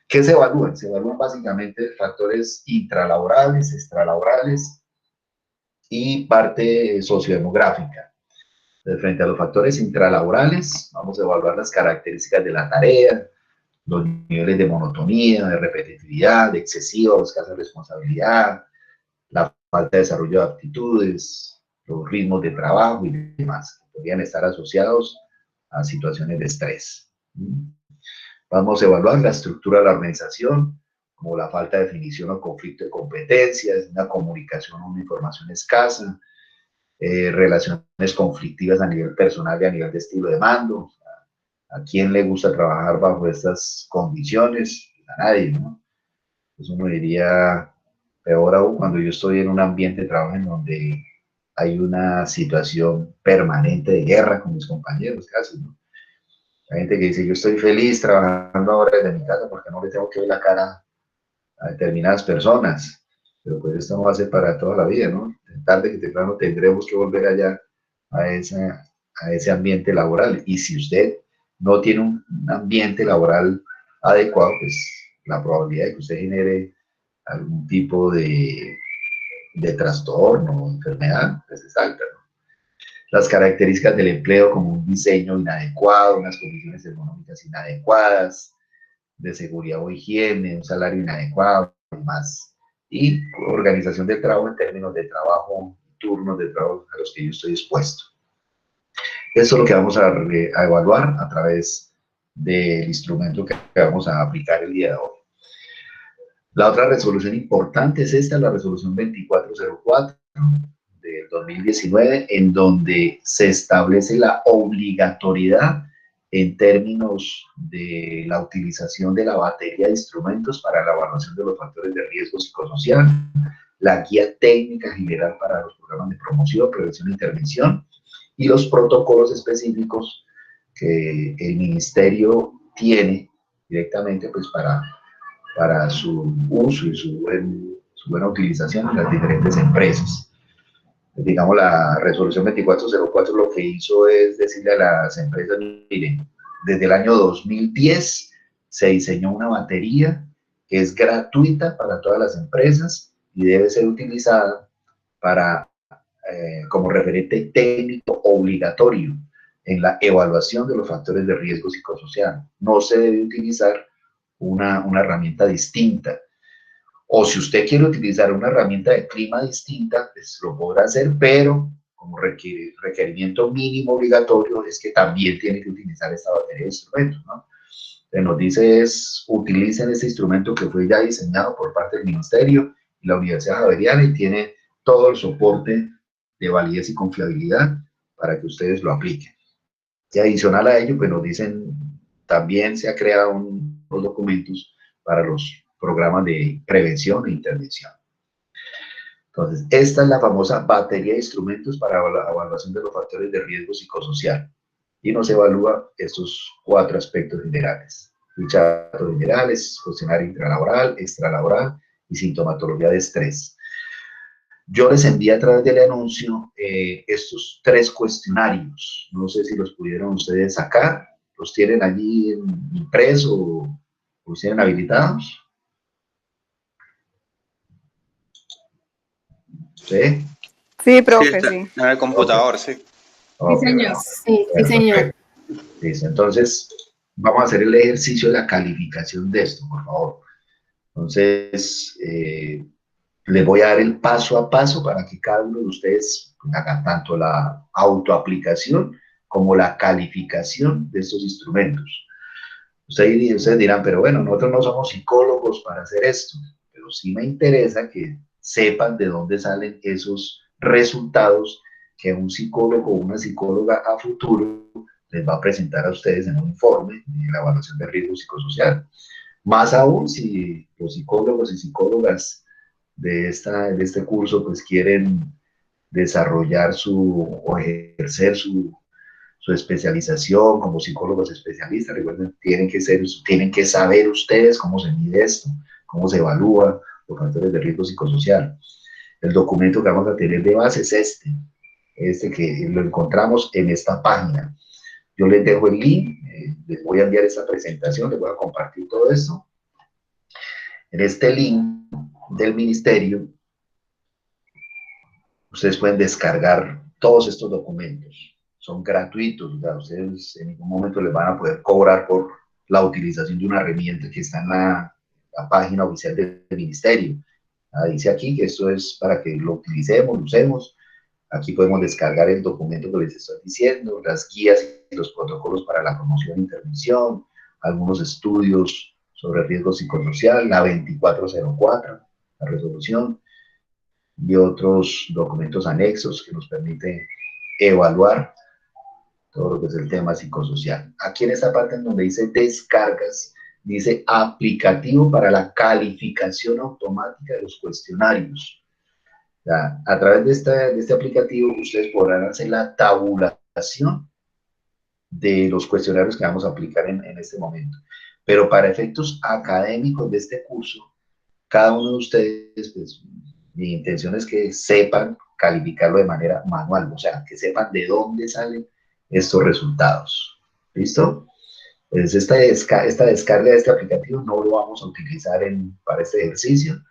¿Qué se evalúan? Se evalúan básicamente factores intralaborales, extralaborales y parte sociodemográfica. Frente a los factores intralaborales, vamos a evaluar las características de la tarea, los niveles de monotonía, de repetitividad, de excesiva o escasa responsabilidad, la falta de desarrollo de aptitudes, los ritmos de trabajo y demás, que podrían estar asociados a situaciones de estrés. Vamos a evaluar la estructura de la organización, como la falta de definición o conflicto de competencias, una comunicación o una información escasa, relaciones conflictivas a nivel personal y a nivel de estilo de mando. ¿A quién le gusta trabajar bajo estas condiciones? A nadie, ¿no? Pues uno diría, peor aún cuando yo estoy en un ambiente de trabajo en donde hay una situación permanente de guerra con mis compañeros, casi, ¿no? Hay gente que dice, yo estoy feliz trabajando ahora desde mi casa porque no le tengo que ver la cara a determinadas personas, pero pues esto no va a ser para toda la vida, ¿no? Tarde que temprano tendremos que volver allá a ese ambiente laboral, y si usted no tiene un ambiente laboral adecuado, pues la probabilidad de que usted genere algún tipo de trastorno o enfermedad, pues es alta, ¿no? Las características del empleo, como un diseño inadecuado, unas condiciones económicas inadecuadas, de seguridad o higiene, un salario inadecuado y más. Y organización del trabajo en términos de trabajo, turnos de trabajo a los que yo estoy expuesto. Eso es lo que vamos a evaluar a través del instrumento que vamos a aplicar el día de hoy. La otra resolución importante es esta, la resolución 2404 del 2019, en donde se establece la obligatoriedad en términos de la utilización de la batería de instrumentos para la evaluación de los factores de riesgo psicosocial, la guía técnica general para los programas de promoción, prevención e intervención, y los protocolos específicos que el ministerio tiene directamente pues, para su uso y su buena utilización en las diferentes empresas. Digamos, la resolución 2404 lo que hizo es decirle a las empresas, miren, desde el año 2010 se diseñó una batería que es gratuita para todas las empresas y debe ser utilizada como referente técnico obligatorio en la evaluación de los factores de riesgo psicosocial. No se debe utilizar una herramienta distinta. O si usted quiere utilizar una herramienta de clima distinta, pues lo podrá hacer, pero como requerimiento mínimo obligatorio es que también tiene que utilizar esta batería de instrumentos, ¿no? Entonces nos dice es, utilicen este instrumento que fue ya diseñado por parte del Ministerio y la Universidad Javeriana y tiene todo el soporte de validez y confiabilidad para que ustedes lo apliquen. Y adicional a ello, pues nos dicen, también se ha creado unos documentos para los programas de prevención e intervención. Entonces, esta es la famosa batería de instrumentos para la evaluación de los factores de riesgo psicosocial. Y nos evalúa estos 4 aspectos generales. Ficha de datos generales, cuestionario intralaboral, extralaboral y sintomatología de estrés. Yo les envié a través del anuncio estos 3 cuestionarios. No sé si los pudieron ustedes sacar. ¿Los tienen allí impresos o los tienen habilitados? ¿Sí? Sí, profe, Sí, sí. en el computador, sí. Sí, señor. Sí, sí, señor. Listo, entonces vamos a hacer el ejercicio de la calificación de esto, por favor. Entonces, les voy a dar el paso a paso para que cada uno de ustedes haga tanto la autoaplicación como la calificación de estos instrumentos. Ustedes dirán, pero bueno, nosotros no somos psicólogos para hacer esto, pero sí me interesa que sepan de dónde salen esos resultados que un psicólogo o una psicóloga a futuro les va a presentar a ustedes en un informe de la evaluación de riesgo psicosocial. Más aún si los psicólogos y psicólogas de este curso pues quieren desarrollar o ejercer su su especialización como psicólogos especialistas. Recuerden, tienen que saber ustedes cómo se mide esto, cómo se evalúa los factores de riesgo psicosocial. El documento que vamos a tener de base es este que lo encontramos en esta página. Yo les dejo el link, les voy a enviar esta presentación, les voy a compartir todo esto. En este link del ministerio, ustedes pueden descargar todos estos documentos. Son gratuitos, ¿verdad? Ustedes en ningún momento les van a poder cobrar por la utilización de una herramienta que está en la página oficial del ministerio. Dice aquí que esto es para que lo utilicemos, lo usemos. Aquí podemos descargar el documento que les estoy diciendo, las guías y los protocolos para la promoción e intervención, algunos estudios sobre riesgo psicosocial, la 2404, la resolución, y otros documentos anexos que nos permiten evaluar todo lo que es el tema psicosocial. Aquí en esta parte en donde dice descargas, dice aplicativo para la calificación automática de los cuestionarios. Ya, a través de este aplicativo ustedes podrán hacer la tabulación de los cuestionarios que vamos a aplicar en este momento. Pero para efectos académicos de este curso, cada uno de ustedes, pues, mi intención es que sepan calificarlo de manera manual, o sea, que sepan de dónde salen estos resultados. ¿Listo? Pues esta descarga de este aplicativo no lo vamos a utilizar para este ejercicio.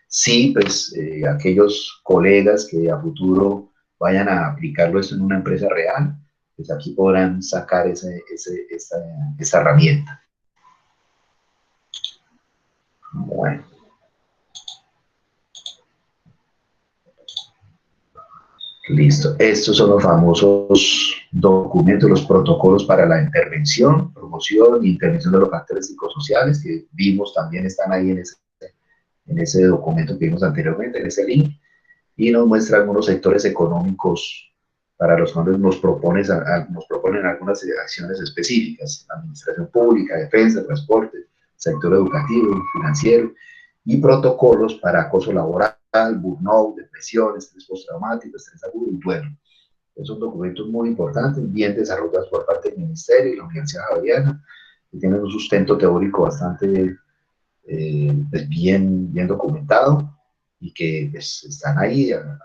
Sí, pues aquellos colegas que a futuro vayan a aplicarlo esto en una empresa real, pues aquí podrán sacar esta herramienta. Bueno. Listo. Estos son los famosos documentos, los protocolos para la intervención, promoción e intervención de los factores psicosociales, que vimos también están ahí en ese documento que vimos anteriormente, en ese link, y nos muestra algunos sectores económicos para los cuales nos proponen algunas acciones específicas: administración pública, defensa, transporte, sector educativo, financiero, y protocolos para acoso laboral, burnout, depresión, estrés postraumático, estrés agudo y duelo. Son documentos muy importantes, bien desarrollados por parte del Ministerio y la Universidad Javeriana, que tienen un sustento teórico bastante bien documentado, y que pues, están ahí a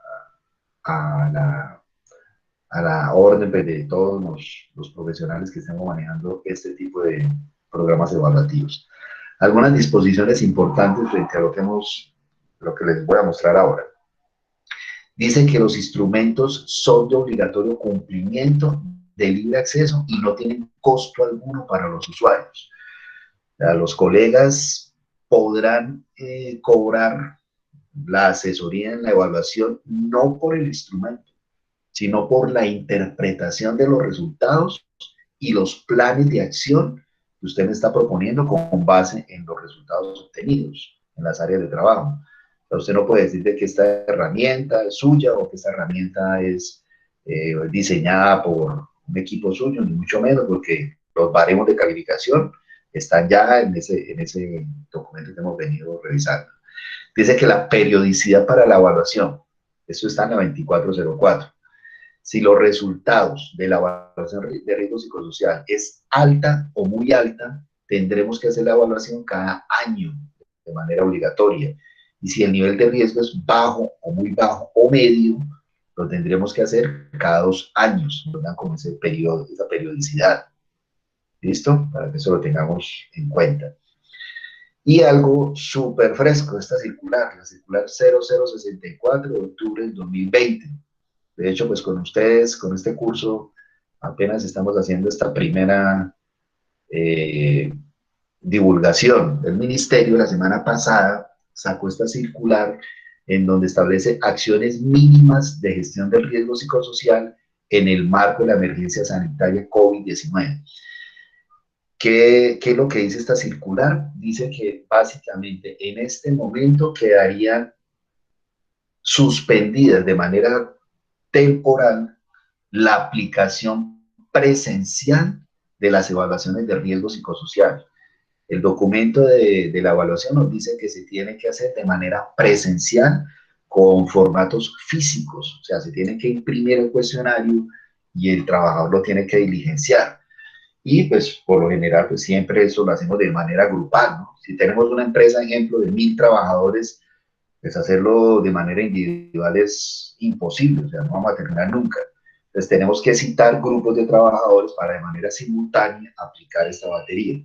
la orden de todos los profesionales que estén manejando este tipo de programas evaluativos. Algunas disposiciones importantes frente a lo que les voy a mostrar ahora. Dicen que los instrumentos son de obligatorio cumplimiento, de libre acceso, y no tienen costo alguno para los usuarios. Los colegas podrán cobrar la asesoría en la evaluación no por el instrumento, sino por la interpretación de los resultados y los planes de acción que usted me está proponiendo con base en los resultados obtenidos en las áreas de trabajo. O sea, usted no puede decir de que esta herramienta es suya o que esta herramienta es diseñada por un equipo suyo, ni mucho menos, porque los baremos de calificación están ya en ese documento que hemos venido revisando. Dice que la periodicidad para la evaluación, eso está en la 2404. Si los resultados de la evaluación de riesgo psicosocial es alta o muy alta, tendremos que hacer la evaluación cada año de manera obligatoria. Y si el nivel de riesgo es bajo o muy bajo o medio, lo tendremos que hacer cada 2 años, nos dan como esa periodicidad. ¿Listo? Para que eso lo tengamos en cuenta. Y algo súper fresco, esta circular, la circular 0064 de octubre del 2020. De hecho, pues con ustedes, con este curso, apenas estamos haciendo esta primera divulgación. El ministerio la semana pasada sacó esta circular en donde establece acciones mínimas de gestión del riesgo psicosocial en el marco de la emergencia sanitaria COVID-19. ¿Qué es lo que dice esta circular? Dice que básicamente en este momento quedarían suspendidas de manera temporal la aplicación presencial de las evaluaciones de riesgo psicosocial. El documento de la evaluación nos dice que se tiene que hacer de manera presencial con formatos físicos, o sea, se tiene que imprimir el cuestionario y el trabajador lo tiene que diligenciar. Y pues por lo general pues siempre eso lo hacemos de manera grupal, ¿no? Si tenemos una empresa, ejemplo, de 1000 trabajadores, pues hacerlo de manera individual es imposible, o sea, no vamos a terminar nunca. Entonces tenemos que citar grupos de trabajadores para de manera simultánea aplicar esta batería.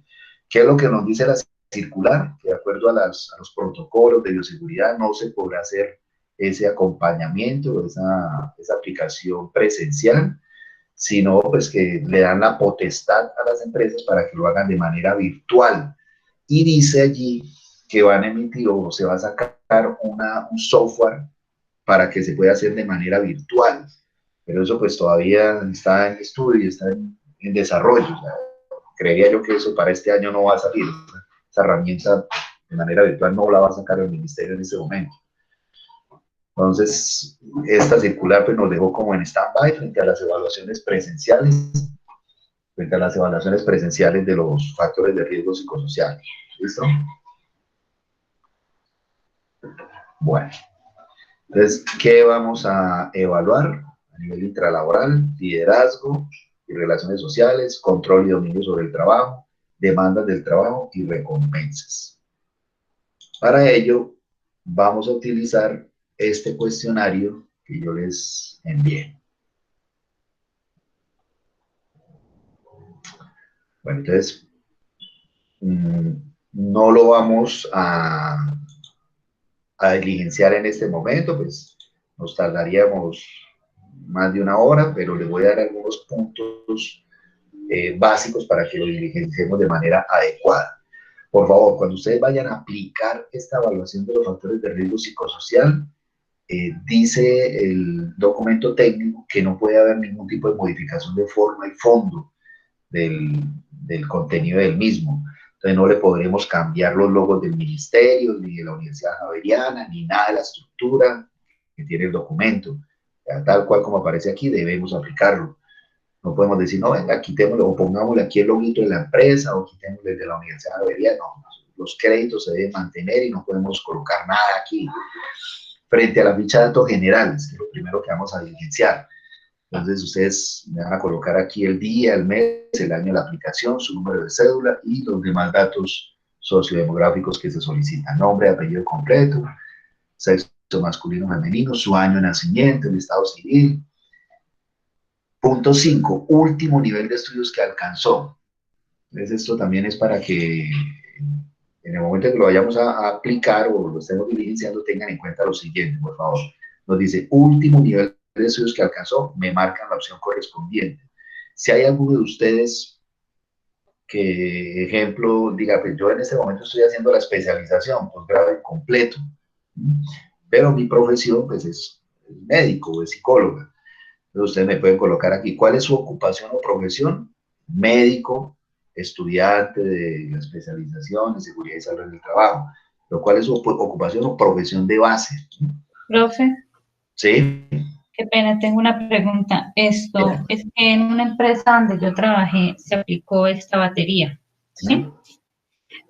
¿Qué es lo que nos dice la circular? Que de acuerdo a los protocolos de bioseguridad no se podrá hacer ese acompañamiento, esa aplicación presencial, sino pues que le dan la potestad a las empresas para que lo hagan de manera virtual. Y dice allí que van a emitir o se va a sacar un software para que se pueda hacer de manera virtual. Pero eso pues todavía está en estudio, está en desarrollo. O sea, creería yo que eso para este año no va a salir. Esa herramienta de manera virtual no la va a sacar el ministerio en ese momento. Entonces, esta circular pues, nos dejó como en stand-by frente a las evaluaciones presenciales, de los factores de riesgo psicosocial. ¿Listo? Bueno, entonces, ¿qué vamos a evaluar? A nivel intralaboral, liderazgo y relaciones sociales, control y dominio sobre el trabajo, demandas del trabajo y recompensas. Para ello, vamos a utilizar este cuestionario que yo les envié. Bueno, entonces, no lo vamos a diligenciar en este momento, pues nos tardaríamos más de una hora, pero les voy a dar algunos puntos básicos para que lo diligenciemos de manera adecuada. Por favor, cuando ustedes vayan a aplicar esta evaluación de los factores de riesgo psicosocial, dice el documento técnico que no puede haber ningún tipo de modificación de forma y fondo del contenido del mismo. Entonces no le podremos cambiar los logos del ministerio, ni de la Universidad Javeriana, ni nada de la estructura que tiene el documento. Tal cual como aparece aquí, debemos aplicarlo. No podemos decir, no, venga, quitémoslo o pongámosle aquí el loguito de la empresa o quitémosle de la Universidad Javeriana. No, los créditos se deben mantener y no podemos colocar nada aquí. Frente a la ficha de datos generales, que es lo primero que vamos a diligenciar. Entonces ustedes me van a colocar aquí el día, el mes, el año de la aplicación, su número de cédula y los demás datos sociodemográficos que se solicitan. Nombre, apellido completo, sexo masculino o femenino, su año de nacimiento, el estado civil. Punto 5, último nivel de estudios que alcanzó. Entonces esto también es para que en el momento que lo vayamos a aplicar o lo estemos diligenciando tengan en cuenta lo siguiente, por favor. Nos dice último nivel de estudios que alcanzó, me marcan la opción correspondiente. Si hay alguno de ustedes que, ejemplo, diga, pues yo en este momento estoy haciendo la especialización, posgrado incompleto, pero mi profesión pues es médico o es psicóloga. Entonces ustedes me pueden colocar aquí, ¿cuál es su ocupación o profesión? Médico, estudiante de la especialización de seguridad y salud en el trabajo. Pero ¿cuál es su ocupación o profesión de base? Profe, Sí. qué pena, tengo una pregunta. Esto es que en una empresa donde yo trabajé se aplicó esta batería, ¿sí?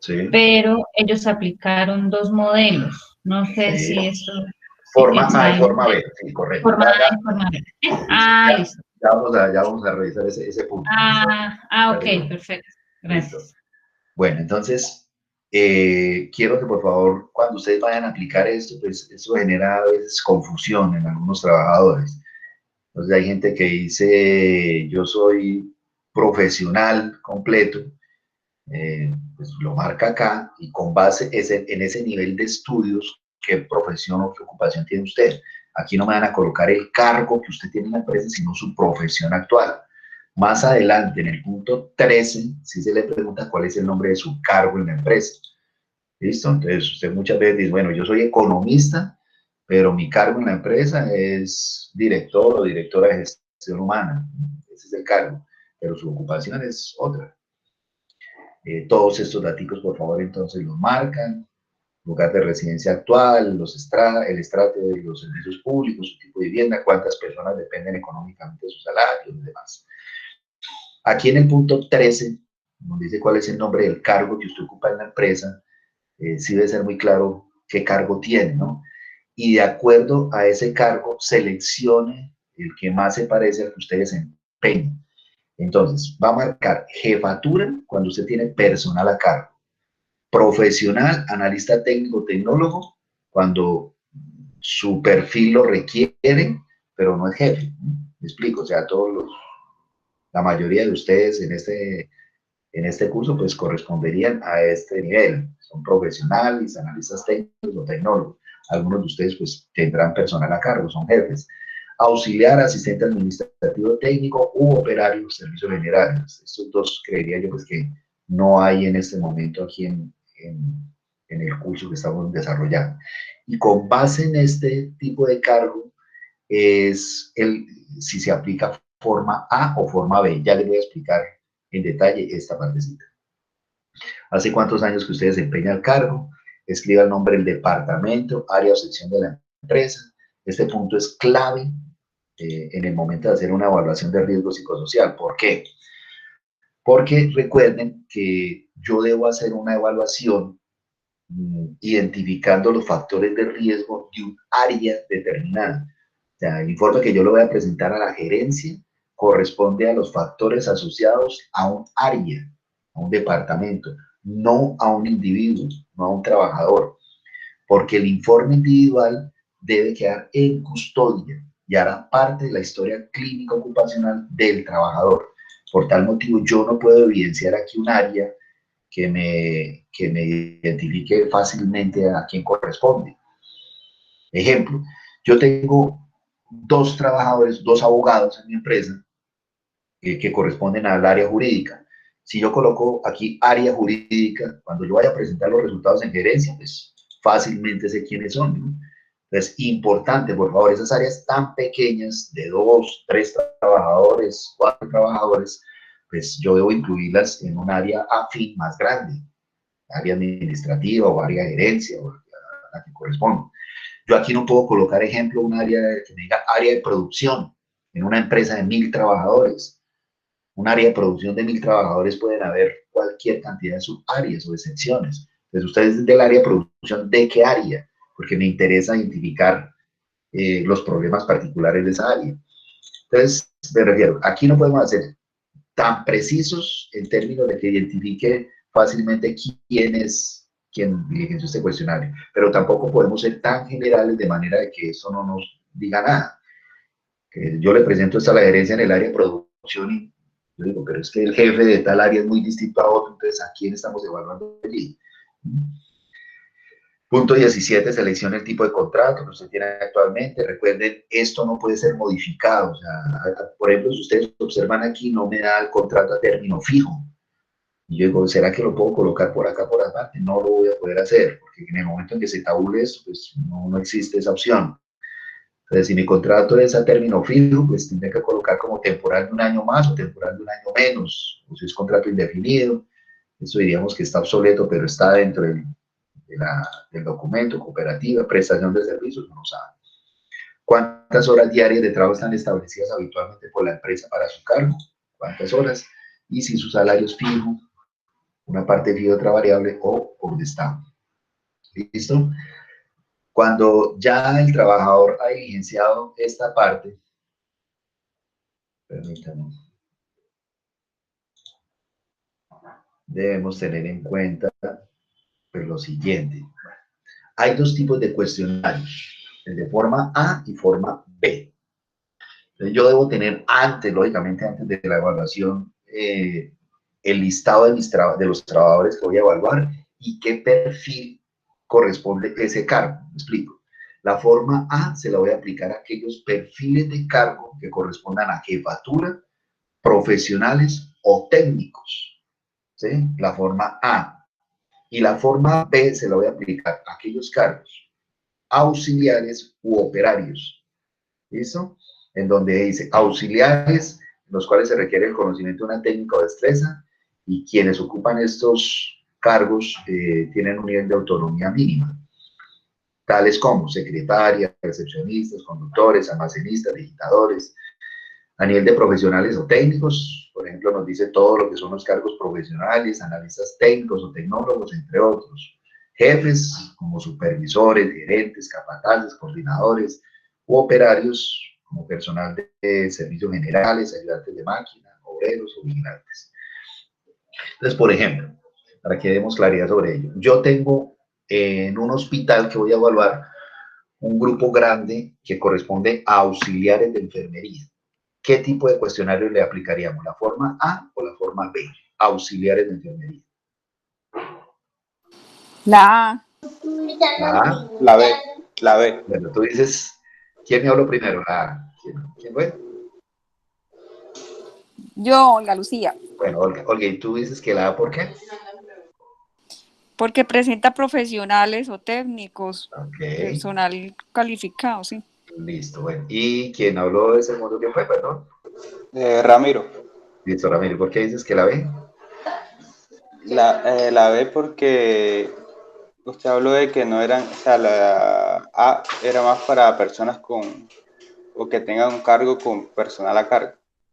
Sí. Pero ellos aplicaron 2 modelos. No sé si esto... Forma A y forma B, sí, correcto. Forma A y forma B. Ah, listo. Ya vamos a revisar ese punto. Ok, perfecto. Gracias. Listo. Bueno, entonces, quiero que por favor, cuando ustedes vayan a aplicar esto, pues eso genera a veces confusión en algunos trabajadores. Entonces hay gente que dice, yo soy profesional completo, pues lo marca acá y con base en ese nivel de estudios, qué profesión o qué ocupación tiene usted. Aquí no me van a colocar el cargo que usted tiene en la empresa, sino su profesión actual. Más adelante, en el punto 13, sí se le pregunta cuál es el nombre de su cargo en la empresa. ¿Listo? Entonces, usted muchas veces dice, bueno, yo soy economista, pero mi cargo en la empresa es director o directora de gestión humana. Ese es el cargo, pero su ocupación es otra. Todos estos datos, por favor, entonces los marcan. Lugar de residencia actual, el estrato de los servicios públicos, su tipo de vivienda, cuántas personas dependen económicamente de su salario y demás. Aquí en el punto 13, donde dice cuál es el nombre del cargo que usted ocupa en la empresa, sí debe ser muy claro qué cargo tiene, ¿no? Y de acuerdo a ese cargo, seleccione el que más se parece al que usted desempeña desempeño. Entonces, va a marcar jefatura cuando usted tiene personal a cargo. Profesional, analista técnico, tecnólogo, cuando su perfil lo requiere, pero no es jefe. ¿Me explico? O sea, la mayoría de ustedes en este curso pues corresponderían a este nivel. Son profesionales, analistas técnicos o tecnólogos. Algunos de ustedes pues tendrán personal a cargo, son jefes. Auxiliar, asistente administrativo técnico u operario, servicios generales. Estos dos creería yo pues que no hay en este momento aquí en el curso que estamos desarrollando. Y con base en este tipo de cargo es si se aplica forma A o forma B. Ya les voy a explicar en detalle esta partecita. ¿Hace cuántos años que usted desempeña el cargo? Escriba el nombre del departamento, área o sección de la empresa. Este punto es clave en el momento de hacer una evaluación de riesgo psicosocial. ¿Por qué? Porque recuerden que yo debo hacer una evaluación identificando los factores de riesgo de un área determinada. O sea, el informe que yo le voy a presentar a la gerencia corresponde a los factores asociados a un área, a un departamento, no a un individuo, no a un trabajador, porque el informe individual debe quedar en custodia y hará parte de la historia clínica ocupacional del trabajador. Por tal motivo, yo no puedo evidenciar aquí un área que me identifique fácilmente a quién corresponde. Ejemplo, yo tengo 2 trabajadores, 2 abogados en mi empresa que corresponden al área jurídica. Si yo coloco aquí área jurídica, cuando yo vaya a presentar los resultados en gerencia, pues fácilmente sé quiénes son, ¿no? Entonces, importante, por favor, esas áreas tan pequeñas de 2, 3 trabajadores, 4 trabajadores, pues yo debo incluirlas en un área afín más grande, área administrativa o área de gerencia, o a la que corresponde. Yo aquí no puedo colocar, ejemplo, un área que me diga área de producción en una empresa de 1000 trabajadores. Un área de producción de 1000 trabajadores pueden haber cualquier cantidad de subáreas o de secciones. Entonces, ustedes del área de producción, ¿de qué área? Porque me interesa identificar los problemas particulares de esa área. Entonces, me refiero, aquí no podemos hacer tan precisos en términos de que identifique fácilmente quién diligencia este cuestionario, pero tampoco podemos ser tan generales de manera de que eso no nos diga nada. Que yo le presento esto a la gerencia en el área de producción y yo digo, pero es que el jefe de tal área es muy distinto a otro, entonces ¿a quién estamos evaluando allí? Punto 17, seleccione el tipo de contrato que usted tiene actualmente. Recuerden, esto no puede ser modificado. O sea, por ejemplo, si ustedes observan aquí, no me da el contrato a término fijo. Y yo digo, ¿será que lo puedo colocar por acá, por aparte? No lo voy a poder hacer, porque en el momento en que se tabule esto, pues no existe esa opción. Entonces, si mi contrato es a término fijo, pues tendré que colocar como temporal de un año más o temporal de un año menos. O si es contrato indefinido, eso diríamos que está obsoleto, pero está dentro del documento, cooperativa, prestación de servicios, no sabe. ¿Cuántas horas diarias de trabajo están establecidas habitualmente por la empresa para su cargo? ¿Cuántas horas? Y si su salario es fijo, una parte fija, otra variable, o por estable. ¿Listo? Cuando ya el trabajador ha diligenciado esta parte, permítanme, debemos tener en cuenta pues, lo siguiente. Hay 2 tipos de cuestionarios, el de forma A y forma B. Entonces, yo debo tener antes, lógicamente, antes de la evaluación, el listado de los trabajadores que voy a evaluar y qué perfil corresponde a ese cargo. Me explico. La forma A se la voy a aplicar a aquellos perfiles de cargo que correspondan a jefatura, profesionales o técnicos. ¿Sí? La forma A. Y la forma B se la voy a aplicar a aquellos cargos auxiliares u operarios. ¿Listo? En donde dice auxiliares, en los cuales se requiere el conocimiento de una técnica o destreza, y quienes ocupan estos cargos tienen un nivel de autonomía mínima, tales como secretarias, recepcionistas, conductores, almacenistas, digitadores. A nivel de profesionales o técnicos, por ejemplo, nos dice todo lo que son los cargos profesionales, analistas técnicos o tecnólogos, entre otros. Jefes como supervisores, gerentes, capataces, coordinadores u operarios como personal de servicios generales, ayudantes de máquina, obreros o vigilantes. Entonces, por ejemplo, para que demos claridad sobre ello, yo tengo en un hospital que voy a evaluar un grupo grande que corresponde a auxiliares de enfermería. ¿Qué tipo de cuestionario le aplicaríamos? ¿La forma A o la forma B? Auxiliares de enfermería. La A. La A. La B. La B. Bueno, tú dices, ¿quién me habló primero? La A. ¿Quién fue? Yo, Olga Lucía. Bueno, Olga, ¿y tú dices que la A por qué? Porque presenta profesionales o técnicos, Ok, personal calificado, sí. listo. Bueno, ¿y quién habló de ese segundo que fue, perdón? Ramiro. Listo, Ramiro, ¿por qué dices que la B? La B porque usted habló de que no eran, o sea, la A era más para personas con, o que tengan un cargo con personal a cargo.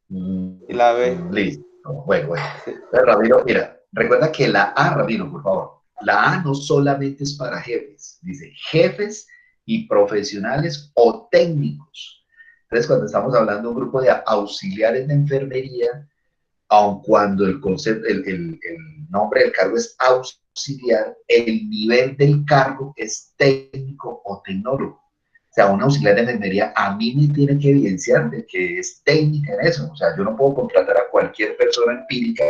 Y la B, Listo. Bueno. sí. Entonces, Ramiro, mira, recuerda que la A, Ramiro, por favor, la A no solamente es para jefes, dice jefes y profesionales o técnicos. Entonces, cuando estamos hablando de un grupo de auxiliares de enfermería, aun cuando el concepto, el nombre del cargo es auxiliar, el nivel del cargo es técnico o tecnólogo. O sea, un auxiliar de enfermería a mí me tiene que evidenciar de que es técnica en eso. O sea, yo no puedo contratar a cualquier persona empírica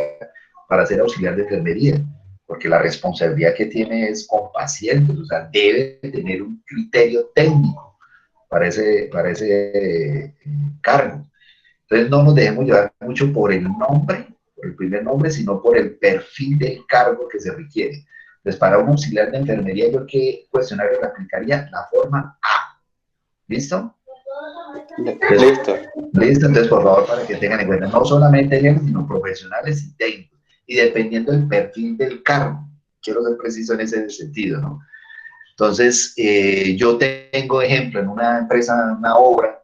para ser auxiliar de enfermería, porque la responsabilidad que tiene es con pacientes. O sea, debe tener un criterio técnico para ese cargo. Entonces no nos dejemos llevar mucho por el nombre, por el primer nombre, sino por el perfil del cargo que se requiere. Entonces, para un auxiliar de enfermería, ¿yo qué cuestionario le aplicaría? La forma A. ¿Listo? Listo. Listo, entonces por favor para que tengan en cuenta, no solamente ellos, sino profesionales y técnicos. Y dependiendo del perfil del cargo, quiero ser preciso en ese sentido, ¿no? Entonces, yo tengo ejemplo en una empresa, una obra,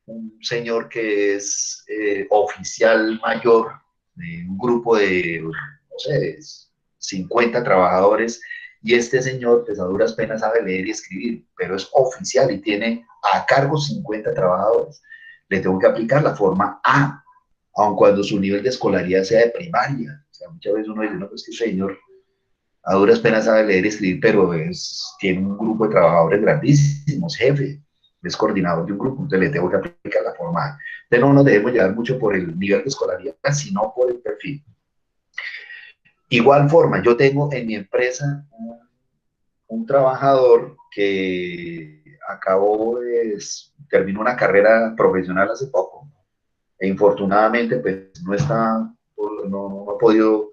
un señor que es oficial mayor de un grupo de, no sé, 50 trabajadores, y este señor, pues a duras penas sabe leer y escribir, pero es oficial y tiene a cargo 50 trabajadores. Le tengo que aplicar la forma A, aun cuando su nivel de escolaridad sea de primaria. O sea, muchas veces uno dice, no, pues que señor a duras penas sabe leer y escribir, pero tiene un grupo de trabajadores grandísimos, jefe, es coordinador de un grupo, entonces le tengo que aplicar la forma A. Entonces no nos debemos llevar mucho por el nivel de escolaridad, sino por el perfil. Igual forma, yo tengo en mi empresa un trabajador que terminó una carrera profesional hace poco, e infortunadamente pues no ha podido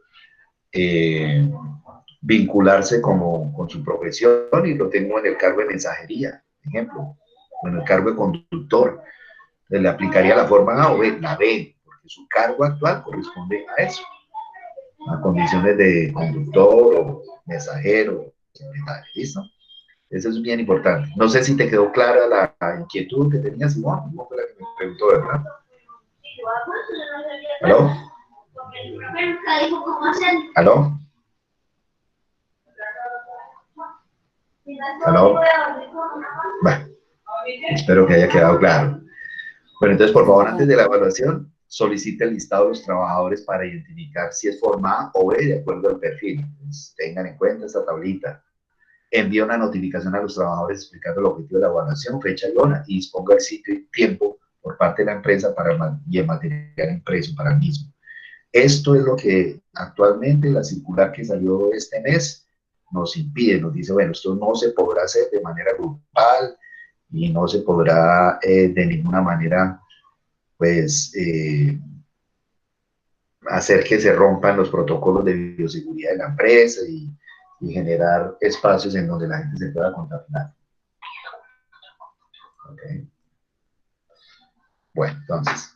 vincularse con su profesión, y lo tengo en el cargo de mensajería, por ejemplo, o en el cargo de conductor. Le aplicaría la forma A o B, la B, porque su cargo actual corresponde a eso, a condiciones de conductor o mensajero, secretario, ¿listo? Eso es bien importante. No sé si te quedó clara la inquietud que tenías, Simón. ¿Cómo fue la que me preguntó, verdad? ¿Aló? ¿Aló? ¿Aló? Bueno, espero que haya quedado claro. Bueno, entonces, por favor, antes de la evaluación, solicite el listado de los trabajadores para identificar si es forma A o B de acuerdo al perfil. Pues, tengan en cuenta esta tablita. Envía una notificación a los trabajadores explicando el objetivo de la evaluación, fecha y hora, y disponga el sitio y tiempo por parte de la empresa y el material impreso para el mismo. Esto es lo que actualmente la circular que salió este mes nos impide, nos dice, bueno, esto no se podrá hacer de manera grupal y no se podrá de ninguna manera, pues, hacer que se rompan los protocolos de bioseguridad de la empresa y generar espacios en donde la gente se pueda contaminar. Okay. Bueno, entonces,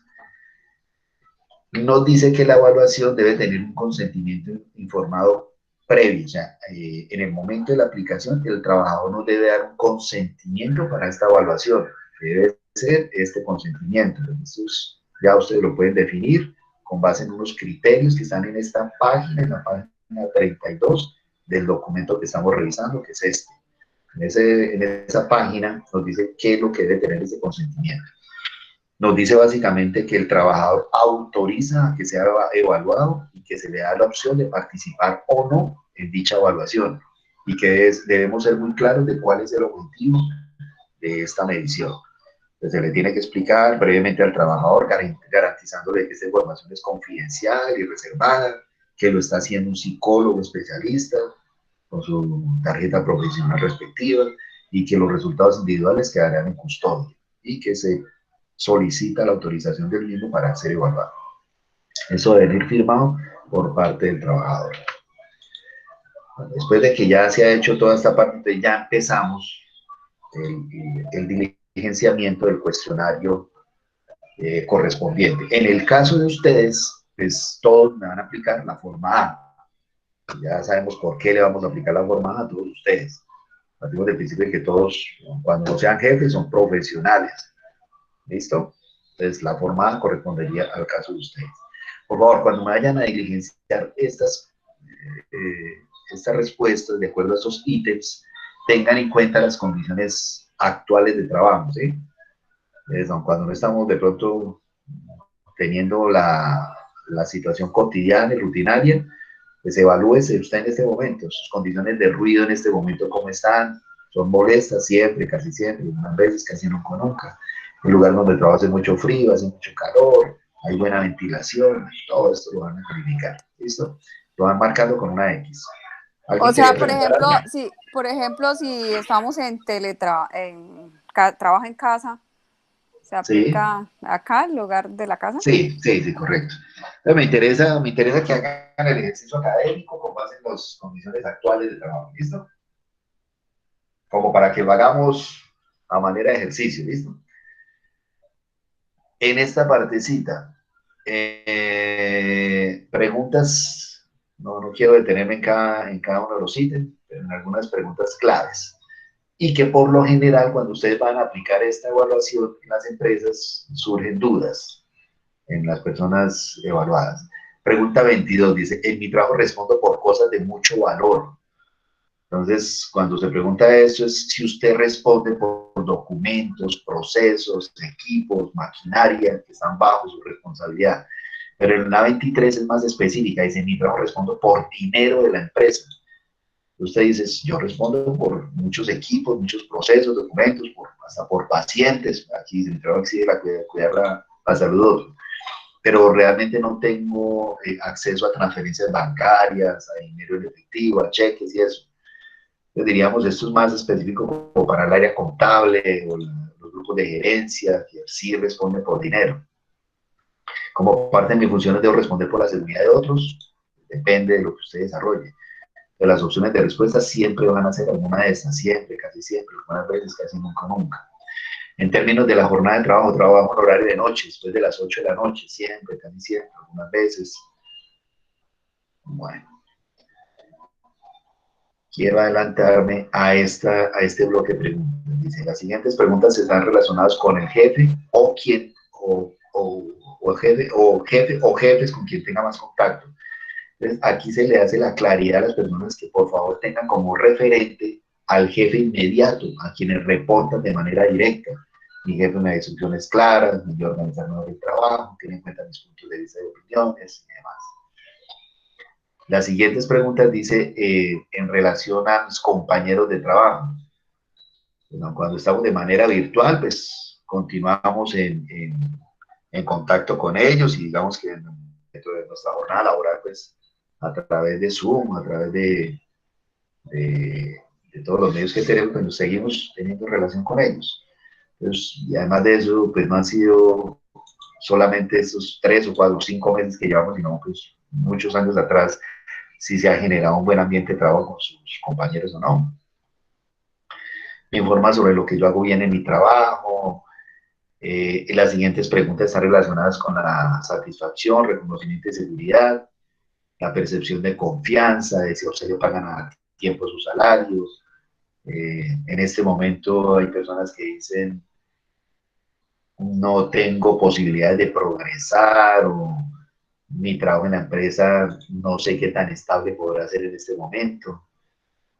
nos dice que la evaluación debe tener un consentimiento informado previo, o sea, en el momento de la aplicación, el trabajador nos debe dar un consentimiento para esta evaluación, debe ser este consentimiento. Entonces, ya ustedes lo pueden definir con base en unos criterios que están en esta página, en la página 32 del documento que estamos revisando, que es este. En esa página nos dice qué es lo que debe tener ese consentimiento. nos dice básicamente que el trabajador autoriza a que sea evaluado y que se le da la opción de participar o no en dicha evaluación, y que debemos ser muy claros de cuál es el objetivo de esta medición. Entonces, se le tiene que explicar brevemente al trabajador, garantizándole que esta información es confidencial y reservada, que lo está haciendo un psicólogo especialista con su tarjeta profesional respectiva, y que los resultados individuales quedarán en custodia, y que se solicita la autorización del mismo para ser evaluado. Eso debe ir firmado por parte del trabajador. Después de que ya se ha hecho toda esta parte, ya empezamos el diligenciamiento del cuestionario correspondiente. En el caso de ustedes, pues todos me van a aplicar la forma A. Ya sabemos por qué le vamos a aplicar la forma A a todos ustedes. Partimos del principio de que todos, cuando no sean jefes, son profesionales. ¿Listo? Entonces, la forma A correspondería al caso de ustedes. Por favor, cuando me vayan a diligenciar estas respuestas de acuerdo a esos ítems, tengan en cuenta las condiciones actuales de trabajo, ¿sí? Cuando no estamos de pronto teniendo la situación cotidiana y rutinaria, pues evalúese usted en este momento, sus condiciones de ruido en este momento, cómo están, son molestas siempre, casi siempre, unas veces casi nunca. El lugar donde trabaja hace mucho frío, hace mucho calor, hay buena ventilación, todo esto lo van a calificar, ¿listo? Lo van marcando con una X. O sea, por ejemplo, si estamos en trabajo en casa, ¿se aplica acá, el lugar de la casa? Sí, correcto. Entonces, me interesa que hagan el ejercicio académico con base en las condiciones actuales de trabajo, ¿listo? Como para que lo hagamos a manera de ejercicio, ¿listo? En esta partecita, preguntas, no quiero detenerme en cada uno de los ítems, pero en algunas preguntas claves. Y que por lo general, cuando ustedes van a aplicar esta evaluación en las empresas, surgen dudas en las personas evaluadas. Pregunta 22 dice, en mi trabajo respondo por cosas de mucho valor. Entonces, cuando se pregunta esto, es si usted responde por documentos, procesos, equipos, maquinaria que están bajo su responsabilidad. Pero en la 23 es más específica, dice, en mi trabajo respondo por dinero de la empresa. Usted dice, yo respondo por muchos equipos, muchos procesos, documentos, hasta por pacientes. Aquí mi trabajo exige cuidar la salud de otros. Pero realmente no tengo acceso a transferencias bancarias, a dinero en efectivo, a cheques y eso. Entonces diríamos, esto es más específico como para el área contable o los grupos de gerencia, que sí responden por dinero. Como parte de mis funciones debo responder por la seguridad de otros, depende de lo que usted desarrolle. De las opciones de respuesta siempre van a ser alguna de estas, siempre, casi siempre, algunas veces, casi nunca. En términos de la jornada de trabajo, trabajo en horario de noche, después de las 8 de la noche, siempre, casi siempre, algunas veces. Bueno. Quiero adelantarme a este bloque de preguntas. Dice, las siguientes preguntas están relacionadas con el jefe o quien, jefe o jefes con quien tenga más contacto. Entonces, aquí se le hace la claridad a las personas que por favor tengan como referente al jefe inmediato, a quienes reportan de manera directa. Mi jefe me da instrucciones claras, me ayuda a organizar mejor el trabajo, tiene en cuenta mis puntos de vista y opiniones y demás. Las siguientes preguntas dice en relación a mis compañeros de trabajo. Bueno, cuando estamos de manera virtual, pues continuamos en contacto con ellos y digamos que dentro de nuestra jornada laboral, pues a través de Zoom, a través de todos los medios que tenemos, pues seguimos teniendo relación con ellos. Entonces, y además de eso, pues no han sido solamente estos 3 o 4 o 5 meses que llevamos, sino pues muchos años atrás, si se ha generado un buen ambiente de trabajo con sus compañeros o no. Me informa sobre lo que yo hago bien en mi trabajo. Las siguientes preguntas están relacionadas con la satisfacción, reconocimiento y seguridad, la percepción de confianza, de si a usted le pagan a tiempo sus salarios. En este momento hay personas que dicen, no tengo posibilidades de progresar, o mi trabajo en la empresa no sé qué tan estable podrá ser en este momento.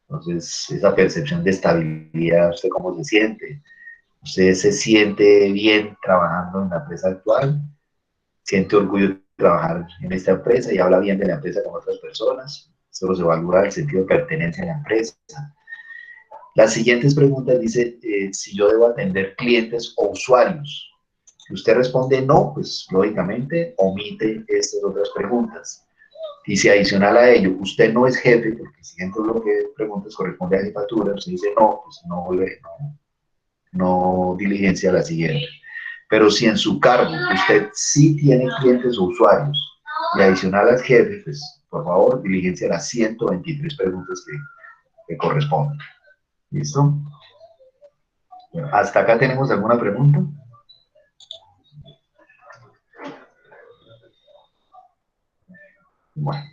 Entonces, esa percepción de estabilidad, ¿usted cómo se siente? ¿Usted se siente bien trabajando en la empresa actual? ¿Siente orgullo de trabajar en esta empresa y habla bien de la empresa con otras personas? Solo se evalúa el sentido de pertenencia a la empresa. Las siguientes preguntas dice si yo debo atender clientes o usuarios. Si usted responde no, pues lógicamente omite estas otras preguntas. Y si adicional a ello usted no es jefe, porque el siguiente bloque de preguntas corresponde a jefatura, usted dice no, pues no diligencia la siguiente. Pero si en su cargo usted sí tiene clientes o usuarios y adicional al jefe, pues por favor diligencia las 123 preguntas que corresponden. ¿Listo? Bueno, ¿hasta acá tenemos alguna pregunta? Bueno.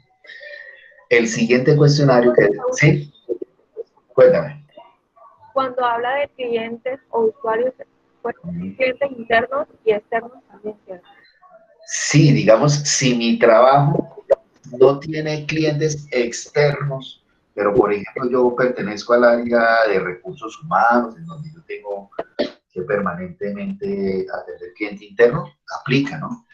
El siguiente cuestionario que... ¿Sí? Cuéntame. Cuando habla de clientes o usuarios, pues, clientes internos y externos también, ¿cierto? Sí, digamos, si mi trabajo no tiene clientes externos, pero por ejemplo yo pertenezco al área de recursos humanos, en donde yo tengo que permanentemente atender cliente interno, aplica, ¿no?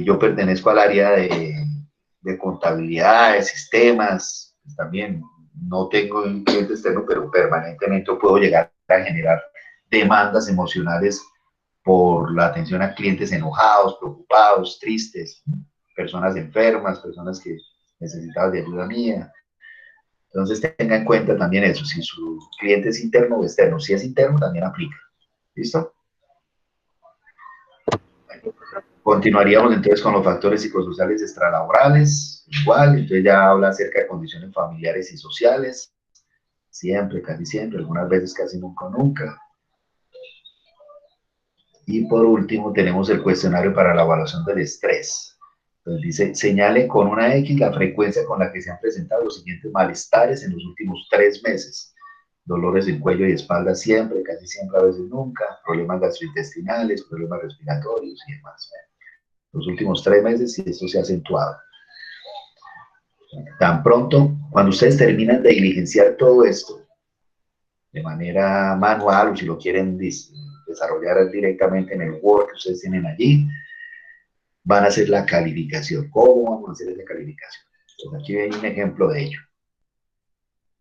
Yo pertenezco al área de contabilidad, de sistemas, pues también no tengo un cliente externo, pero permanentemente puedo llegar a generar demandas emocionales por la atención a clientes enojados, preocupados, tristes, personas enfermas, personas que necesitaban de ayuda mía. Entonces tenga en cuenta también eso, si su cliente es interno o externo. Si es interno, también aplica. ¿Listo? Bueno, continuaríamos entonces con los factores psicosociales extralaborales. Igual, entonces ya habla acerca de condiciones familiares y sociales. Siempre, casi siempre, algunas veces casi nunca, nunca. Y por último tenemos el cuestionario para la evaluación del estrés. Entonces dice, señale con una X la frecuencia con la que se han presentado los siguientes malestares en los últimos 3 meses. Dolores en cuello y espalda siempre, casi siempre, a veces nunca, problemas gastrointestinales, problemas respiratorios y demás. Los últimos 3 meses y esto se ha acentuado. Tan pronto, cuando ustedes terminan de diligenciar todo esto, de manera manual o si lo quieren desarrollar directamente en el Word que ustedes tienen allí, van a hacer la calificación. ¿Cómo vamos a hacer esa calificación? Pues aquí hay un ejemplo de ello.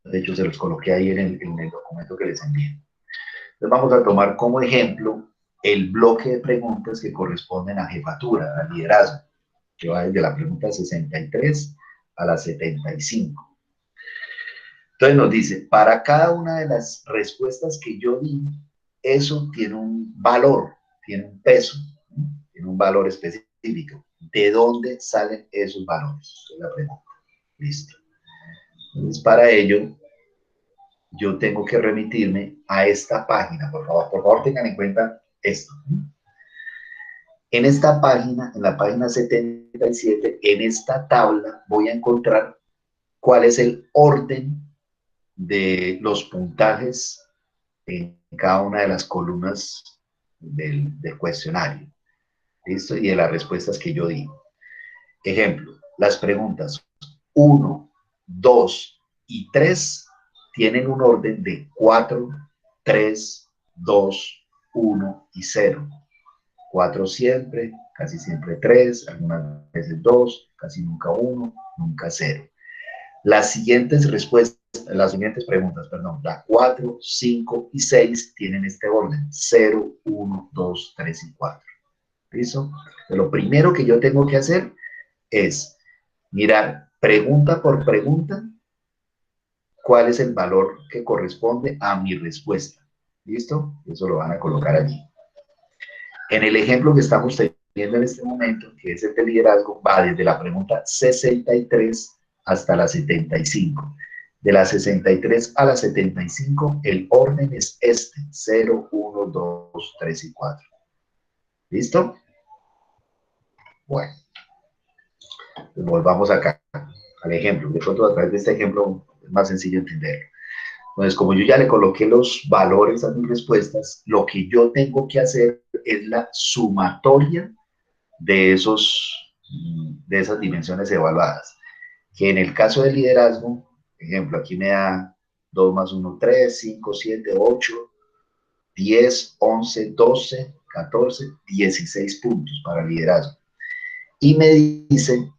De hecho, se los coloqué ahí en el documento que les envié. Entonces vamos a tomar como ejemplo el bloque de preguntas que corresponden a jefatura, a liderazgo, que va desde la pregunta 63 a la 75. Entonces nos dice, para cada una de las respuestas que yo di, eso tiene un valor, tiene un peso, tiene un valor específico. ¿De dónde salen esos valores? Es la pregunta. Listo. Entonces, para ello, yo tengo que remitirme a esta página. Por favor tengan en cuenta esto. En esta página, en la página 77, en esta tabla voy a encontrar cuál es el orden de los puntajes en cada una de las columnas del cuestionario. ¿Listo? Y de las respuestas que yo di. Ejemplo, las preguntas 1, 2 y 3 tienen un orden de 4, 3, 2, 1 y 0. 4 siempre, casi siempre 3, algunas veces 2, casi nunca 1, nunca 0. Las siguientes respuestas, las siguientes preguntas, perdón, la 4, 5 y 6 tienen este orden, 0, 1, 2, 3 y 4. ¿Listo? Lo primero que yo tengo que hacer es mirar pregunta por pregunta cuál es el valor que corresponde a mi respuesta. ¿Listo? Eso lo van a colocar allí. En el ejemplo que estamos teniendo en este momento, que es el de liderazgo, va desde la pregunta 63 hasta la 75. De la 63 a la 75, el orden es este, 0, 1, 2, 3 y 4. ¿Listo? Bueno. Volvamos acá al ejemplo. De pronto, a través de este ejemplo es más sencillo entenderlo. Entonces, como yo ya le coloqué los valores a mis respuestas, lo que yo tengo que hacer es la sumatoria de esas dimensiones evaluadas. Que en el caso del liderazgo, ejemplo, aquí me da 2 más 1, 3, 5, 7, 8, 10, 11, 12, 14, 16 puntos para liderazgo. Y me dice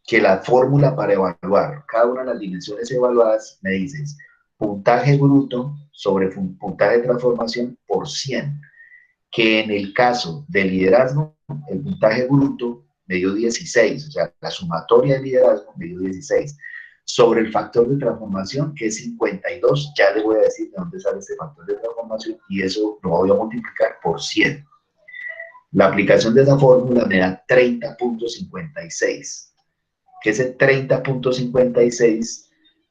que la fórmula para evaluar cada una de las dimensiones evaluadas, me dices puntaje bruto sobre puntaje de transformación por 100, que en el caso de liderazgo, el puntaje bruto me dio 16, o sea, la sumatoria de liderazgo me dio 16. Sobre el factor de transformación, que es 52, ya le voy a decir de dónde sale este factor de transformación, y eso lo voy a multiplicar por 100. La aplicación de esa fórmula me da 30.56. Que ese 30.56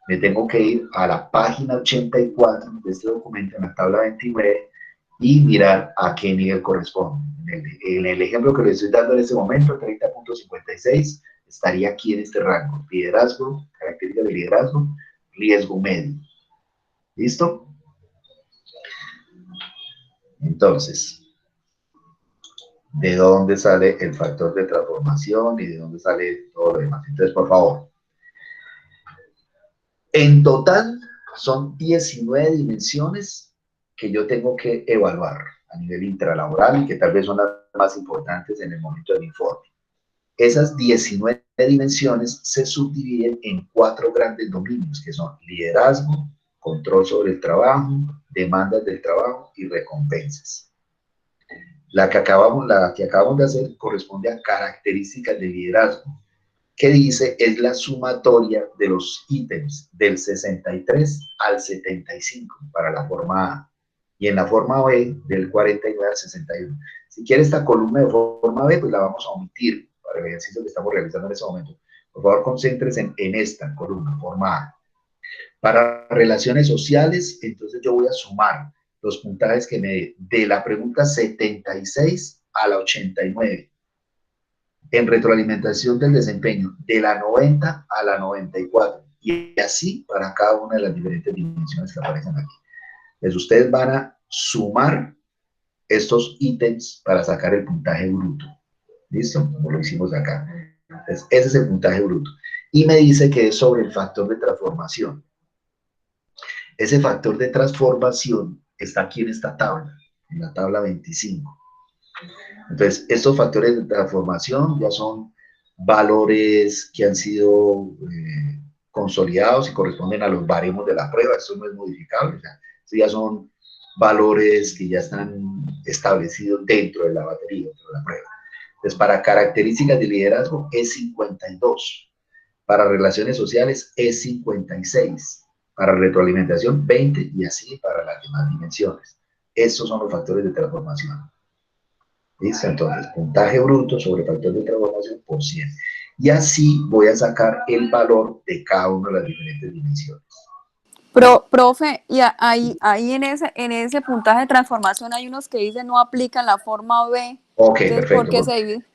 me tengo que ir a la página 84 de este documento, en la tabla 29, y mirar a qué nivel corresponde. En el ejemplo que le estoy dando en este momento, 30.56, estaría aquí en este rango: liderazgo, características de liderazgo, riesgo medio. ¿Listo? Entonces, ¿de dónde sale el factor de transformación y de dónde sale todo lo demás? Entonces, por favor, en total son 19 dimensiones que yo tengo que evaluar a nivel intralaboral y que tal vez son las más importantes en el momento del informe. Esas 19 dimensiones se subdividen en 4 grandes dominios, que son liderazgo, control sobre el trabajo, demandas del trabajo y recompensas. La que acabamos de hacer corresponde a características de liderazgo, que dice es la sumatoria de los ítems del 63 al 75 para la forma A, y en la forma B del 49 al 61. Si quiere esta columna de forma B, pues la vamos a omitir para el ejercicio que estamos realizando en este momento. Por favor, concéntrese en esta columna, forma A. Para relaciones sociales, entonces yo voy a sumar los puntajes que me dé de la pregunta 76 a la 89. En retroalimentación del desempeño, de la 90 a la 94. Y así para cada una de las diferentes dimensiones que aparecen aquí. Entonces ustedes van a sumar estos ítems para sacar el puntaje bruto. ¿Listo? Como lo hicimos acá. Entonces, ese es el puntaje bruto. Y me dice que es sobre el factor de transformación. Ese factor de transformación está aquí en esta tabla, en la tabla 25. Entonces, estos factores de transformación ya son valores que han sido consolidados y corresponden a los baremos de la prueba. Esto no es modificable. O sea, estos ya son valores que ya están establecidos dentro de la batería, dentro de la prueba. Entonces, para características de liderazgo es 52. Para relaciones sociales es 56. Para retroalimentación, 20, y así para las demás dimensiones. Estos son los factores de transformación. ¿Listo? Entonces, puntaje bruto sobre factor de transformación por 100. Y así voy a sacar el valor de cada una de las diferentes dimensiones. Profe, y ahí en ese puntaje de transformación hay unos que dicen no aplican la forma B. Ok, Entonces, perfecto. ¿por qué se divide?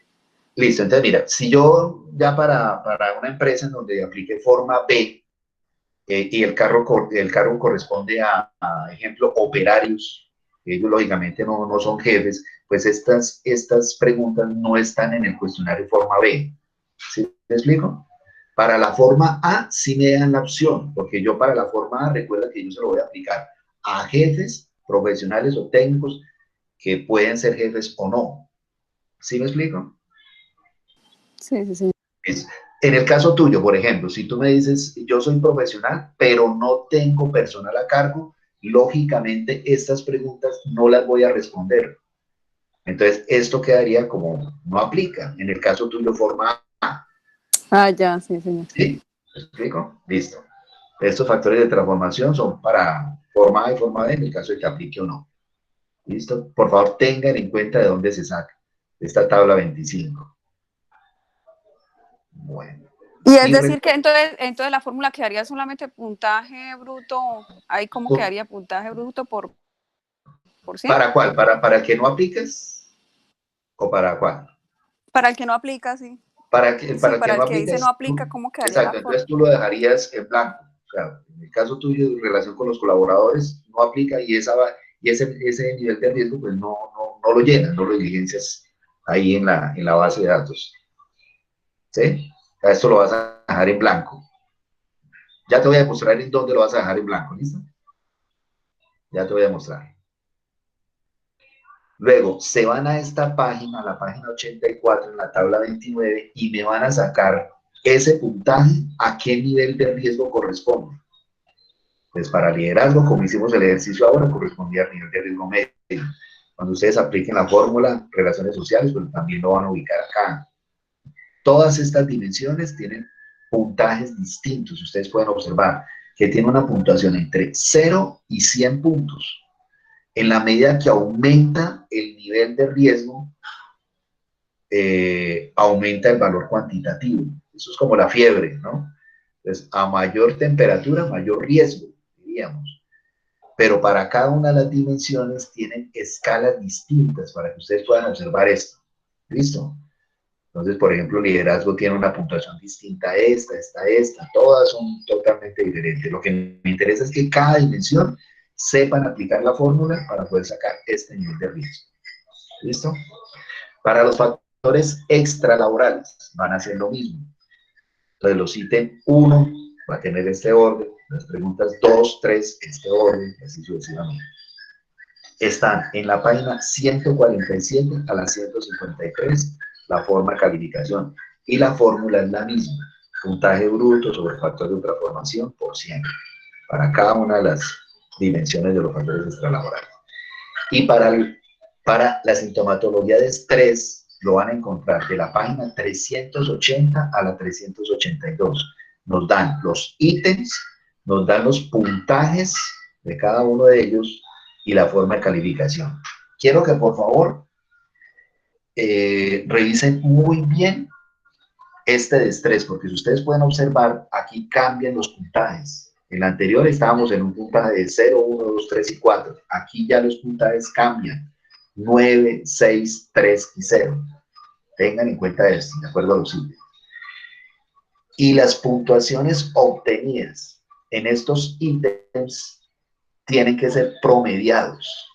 Listo, entonces mira, si yo ya para una empresa en donde aplique forma B, y el cargo corresponde a ejemplo, operarios, ellos lógicamente no son jefes, pues estas preguntas no están en el cuestionario forma B. ¿Sí me explico? Para la forma A sí me dan la opción, porque yo para la forma A, recuerda que yo se lo voy a aplicar a jefes, profesionales o técnicos que pueden ser jefes o no. ¿Sí me explico? Sí. En el caso tuyo, por ejemplo, si tú me dices, yo soy profesional, pero no tengo personal a cargo, lógicamente estas preguntas no las voy a responder. Entonces, esto quedaría como no aplica. En el caso tuyo, forma A. Ah, ya, sí, señor. ¿Sí? ¿Me explico? Listo. Estos factores de transformación son para forma A y forma B en el caso de que aplique o no. ¿Listo? Por favor, tengan en cuenta de dónde se saca esta tabla 25. Bueno. Y es decir que entonces la fórmula quedaría solamente puntaje bruto, ahí cómo quedaría puntaje bruto por 100. ¿Para cuál? ¿Para el que no aplicas? ¿O para cuál? Para el que no aplica, sí. Para el que el no que apliques, dice no aplica, ¿cómo quedaría exacto, la entonces fórmula? tú lo dejarías en blanco. O sea, en el caso tuyo, en relación con los colaboradores, no aplica y ese nivel de riesgo pues no lo llenas, no lo diligencias ahí en la base de datos. ¿Sí? Esto lo vas a dejar en blanco. Ya te voy a mostrar en dónde lo vas a dejar en blanco, ¿listo? Ya te voy a mostrar. Luego, se van a esta página, la página 84, en la tabla 29, y me van a sacar ese puntaje a qué nivel de riesgo corresponde. Pues para liderazgo, como hicimos el ejercicio ahora, correspondía al nivel de riesgo medio. Cuando ustedes apliquen la fórmula relaciones sociales, pues también lo van a ubicar acá. Todas estas dimensiones tienen puntajes distintos. Ustedes pueden observar que tiene una puntuación entre 0 y 100 puntos. En la medida que aumenta el nivel de riesgo, aumenta el valor cuantitativo. Eso es como la fiebre, ¿no? Entonces, a mayor temperatura, mayor riesgo, diríamos. Pero para cada una de las dimensiones tienen escalas distintas para que ustedes puedan observar esto. ¿Listo? Entonces, por ejemplo, liderazgo tiene una puntuación distinta a esta, todas son totalmente diferentes. Lo que me interesa es que cada dimensión sepan aplicar la fórmula para poder sacar este nivel de riesgo. ¿Listo? Para los factores extralaborales van a hacer lo mismo. Entonces, los ítems 1 va a tener este orden, las preguntas 2, 3, este orden, así sucesivamente. Están en la página 147 a la 153, la forma de calificación. Y la fórmula es la misma, puntaje bruto sobre el factor de transformación por 100, para cada una de las dimensiones de los factores extralaborales. Y para la sintomatología de estrés, lo van a encontrar de la página 380 a la 382. Nos dan los ítems, nos dan los puntajes de cada uno de ellos y la forma de calificación. Quiero que por favor revisen muy bien este de estrés, porque si ustedes pueden observar, aquí cambian los puntajes. En la anterior estábamos en un puntaje de 0, 1, 2, 3 y 4. Aquí ya los puntajes cambian. 9, 6, 3 y 0. Tengan en cuenta esto, de acuerdo a los ítems. Y las puntuaciones obtenidas en estos ítems tienen que ser promediados.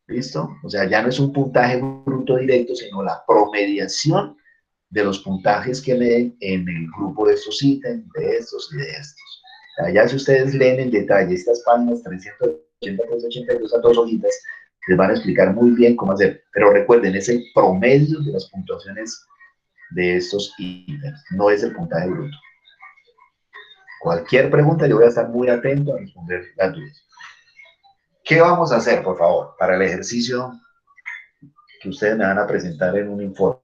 ¿Listo? O sea, ya no es un puntaje bruto directo, sino la promediación de los puntajes que me den en el grupo de estos ítems, de estos y de estos. O sea, ya si ustedes leen en detalle estas páginas 380, 382 a 2 hojitas, les van a explicar muy bien cómo hacer. Pero recuerden, es el promedio de las puntuaciones de estos ítems, no es el puntaje bruto. Cualquier pregunta, yo voy a estar muy atento a responder las dudas. ¿Qué vamos a hacer, por favor, para el ejercicio que ustedes me van a presentar en un informe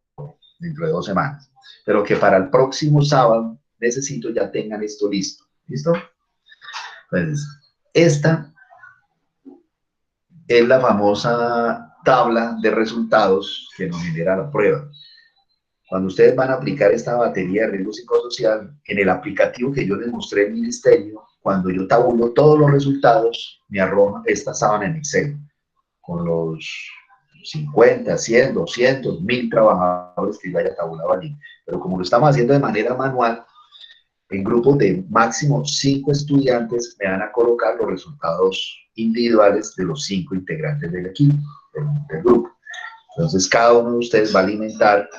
dentro de 2 semanas? Pero que para el próximo sábado necesito ya tengan esto listo. ¿Listo? Entonces, esta es la famosa tabla de resultados que nos genera la prueba. Cuando ustedes van a aplicar esta batería de riesgo psicosocial, en el aplicativo que yo les mostré en Ministerio, cuando yo tabulo todos los resultados, me arroja esta sábana en Excel, con los 50, 100, 200, 1000 trabajadores que yo haya tabulado allí. Pero como lo estamos haciendo de manera manual, en grupos de máximo 5 estudiantes me van a colocar los resultados individuales de los 5 integrantes del equipo, del grupo. Entonces, cada uno de ustedes va a alimentar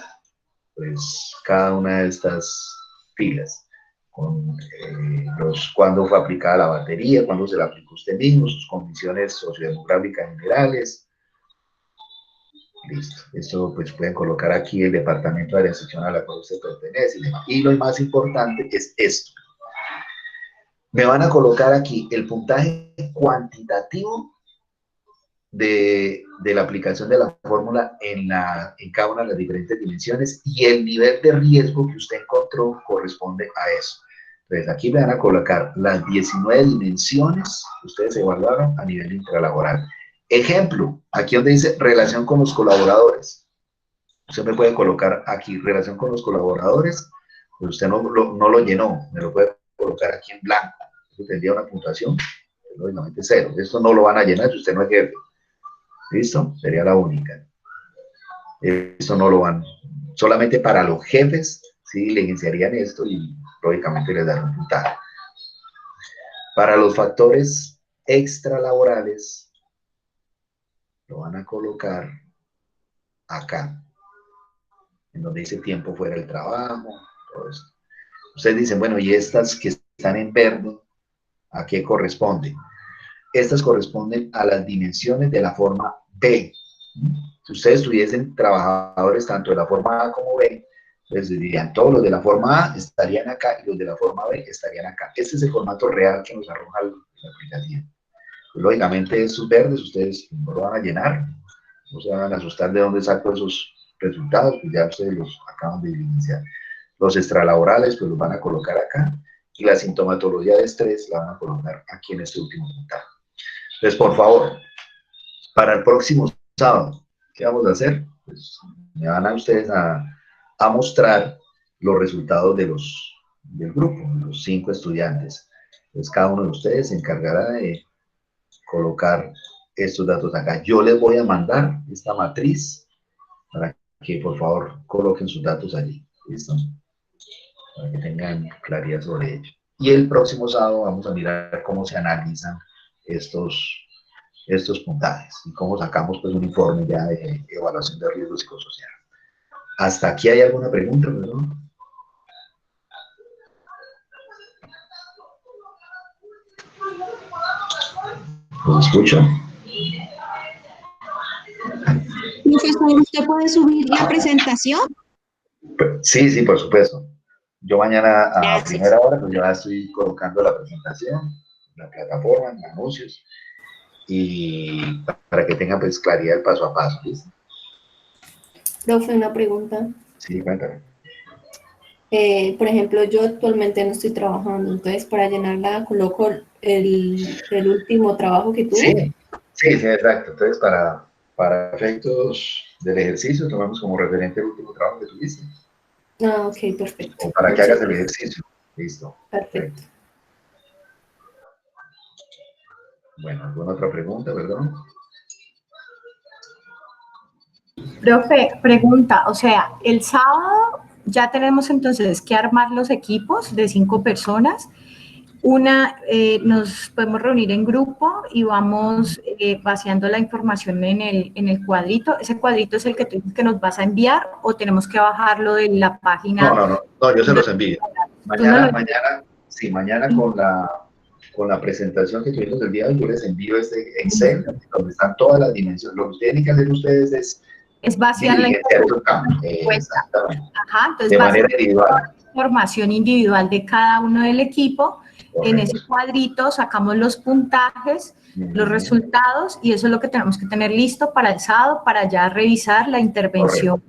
pues cada una de estas filas, con cuándo fue aplicada la batería, cuándo se la aplicó usted mismo, sus condiciones sociodemográficas generales. Listo. Esto pues pueden colocar aquí el departamento de la sección a la cual usted pertenece y demás. Y lo más importante es esto. Me van a colocar aquí el puntaje cuantitativo de la aplicación de la fórmula en cada una de las diferentes dimensiones, y el nivel de riesgo que usted encontró corresponde a eso. Entonces aquí me van a colocar las 19 dimensiones que ustedes evaluaron a nivel intralaboral. Ejemplo, aquí donde dice relación con los colaboradores. Usted me puede colocar aquí relación con los colaboradores, pues usted no lo llenó, me lo puede colocar aquí en blanco. Eso tendría una puntuación, lógicamente 0. Esto no lo van a llenar si usted no es jefe. ¿Listo? Sería la única. Esto no lo van. Solamente para los jefes, sí, le iniciarían esto y lógicamente les dan un puntaje. Para los factores extralaborales, lo van a colocar acá, en donde dice tiempo fuera del trabajo, todo esto. Ustedes dicen, bueno, ¿y estas que están en verde, a qué corresponden? Estas corresponden a las dimensiones de la forma B. Si ustedes tuviesen trabajadores tanto de la forma A como B, les dirían, todos los de la forma A estarían acá y los de la forma B estarían acá. Este es el formato real que nos arroja la aplicación. Pues, lógicamente, estos verdes ustedes no lo van a llenar, no se van a asustar de dónde saco esos resultados, pues ya ustedes los acaban de iniciar. Los extralaborales, pues los van a colocar acá, y la sintomatología de estrés la van a colocar aquí en este último puntaje. Entonces, por favor, para el próximo sábado, ¿qué vamos a hacer? Pues me van a ustedes a mostrar los resultados del grupo, los 5 estudiantes. Entonces, cada uno de ustedes se encargará de colocar estos datos acá. Yo les voy a mandar esta matriz para que, por favor, coloquen sus datos allí. ¿Listo? Para que tengan claridad sobre ello. Y el próximo sábado vamos a mirar cómo se analizan estos puntajes y cómo sacamos pues un informe ya de evaluación de riesgo psicosocial. ¿Hasta aquí hay alguna pregunta, perdón? ¿Los escucho? Profesor, ¿usted puede subir la presentación? Sí, sí, por supuesto. Yo mañana a Gracias. primera hora pues ya estoy colocando la presentación, la plataforma, en anuncios, y para que tengan pues claridad el paso a paso. ¿Listo? Profe, una pregunta. Sí, cuéntame. Por ejemplo, yo actualmente no estoy trabajando, entonces para llenarla coloco el último trabajo que tuve. Sí, exacto. Entonces, para efectos del ejercicio, tomamos como referente el último trabajo que tuviste. Ah, ok, perfecto. O para que hagas el ejercicio. Listo. Perfecto. Bueno, ¿alguna otra pregunta, perdón? Profe, pregunta, o sea, el sábado ya tenemos entonces que armar los equipos de 5 personas. Nos podemos reunir en grupo y vamos vaciando la información en el cuadrito. ¿Ese cuadrito es el que tú dices que nos vas a enviar o tenemos que bajarlo de la página? No, yo se los envío. Mañana con la presentación que tuvimos el día de hoy, yo les envío este Excel donde están todas las dimensiones. Lo que tienen que hacer ustedes es vaciar la de manera individual. Información individual de cada uno del equipo. Correcto. En ese cuadrito sacamos los puntajes, los resultados, y eso es lo que tenemos que tener listo para el sábado, para ya revisar la intervención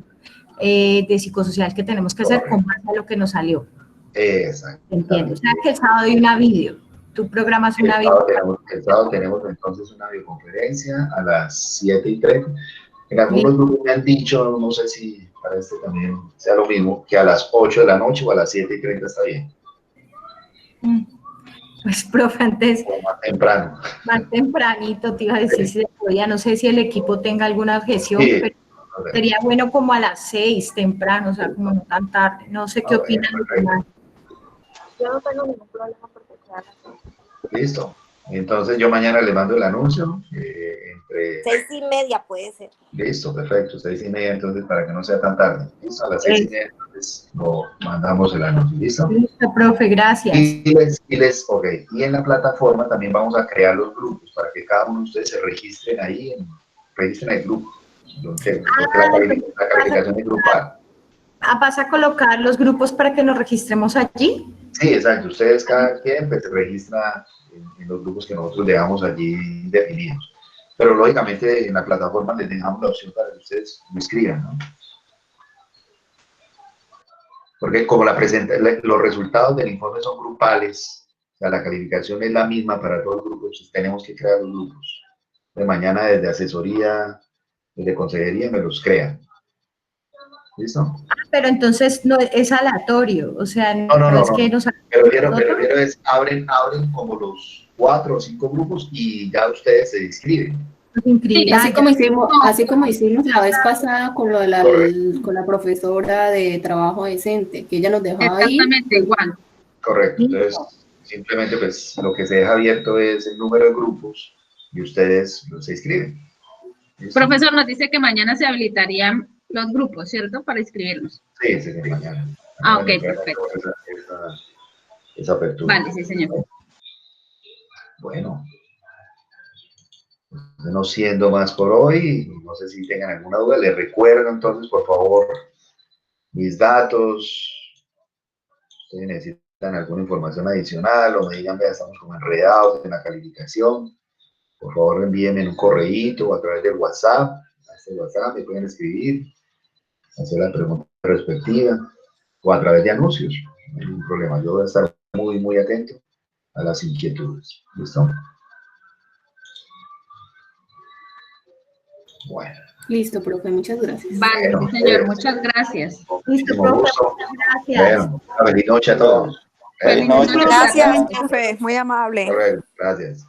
de psicosocial que tenemos que hacer con base a lo que nos salió. Exacto. Entiendo. O sea que el sábado hay una video. Tú programas una video. El sábado tenemos entonces una videoconferencia a las 7:30. En algunos grupos me han dicho, no sé si para este también sea lo mismo, que a las 8 de la noche o a las 7:30 está bien. Pues, profe, antes... O más temprano. Más tempranito, te iba a decir, si podía, no sé si el equipo tenga alguna objeción, pero sería bueno como a las 6 temprano, o sea, como no tan tarde. No sé qué opinan. Yo no tengo ningún problema porque sea a las 6. Listo. Entonces yo mañana le mando el anuncio entre... 6:30 puede ser. Listo, perfecto, 6:30, entonces para que no sea tan tarde. Listo, a las 6:30 entonces lo mandamos el anuncio, ¿listo? Listo, profe, gracias. Y en la plataforma también vamos a crear los grupos para que cada uno de ustedes se registren ahí, registren el grupo, la calificación es grupal. ¿Vas a colocar los grupos para que nos registremos allí? Sí, exacto, ustedes cada quien pues, se registra en los grupos que nosotros dejamos allí definidos. Pero lógicamente en la plataforma les dejamos la opción para que ustedes lo escriban, ¿no? Porque como los resultados del informe son grupales, o sea, la calificación es la misma para todos los grupos, pues tenemos que crear los grupos. De mañana desde asesoría, desde consejería me los crean. ¿Listo? Pero entonces no es aleatorio, o sea, no es que nos... Pero es, abren como los 4 o 5 grupos y ya ustedes se inscriben. Sí, así como hicimos la vez pasada con con la profesora de trabajo decente, que ella nos dejaba ahí. Exactamente igual. Correcto, entonces simplemente pues lo que se deja abierto es el número de grupos y ustedes se inscriben. ¿Listo? Profesor, nos dice que mañana se habilitarían los grupos, ¿cierto? Para inscribirnos. Sí, mañana. Ok, perfecto. Esa apertura. Vale, sí, señor. Bueno. No siendo más por hoy, no sé si tengan alguna duda, les recuerdo entonces, por favor, mis datos. Ustedes necesitan alguna información adicional o me digan, vea, estamos como enredados en la calificación, por favor envíenme un correíto o a través del WhatsApp. A este WhatsApp me pueden escribir, hacer la pregunta respectiva o a través de anuncios. No hay ningún problema. Yo voy a estar muy, muy atento a las inquietudes. ¿Listo? Bueno. Listo, profe, muchas gracias. Vale, sí, señor, muchas gracias. Listo, Muchísimo profe, gusto. muchas gracias. Bueno, una feliz noche a todos. Feliz noche. Gracias, profe, muy amable. Correcto, gracias.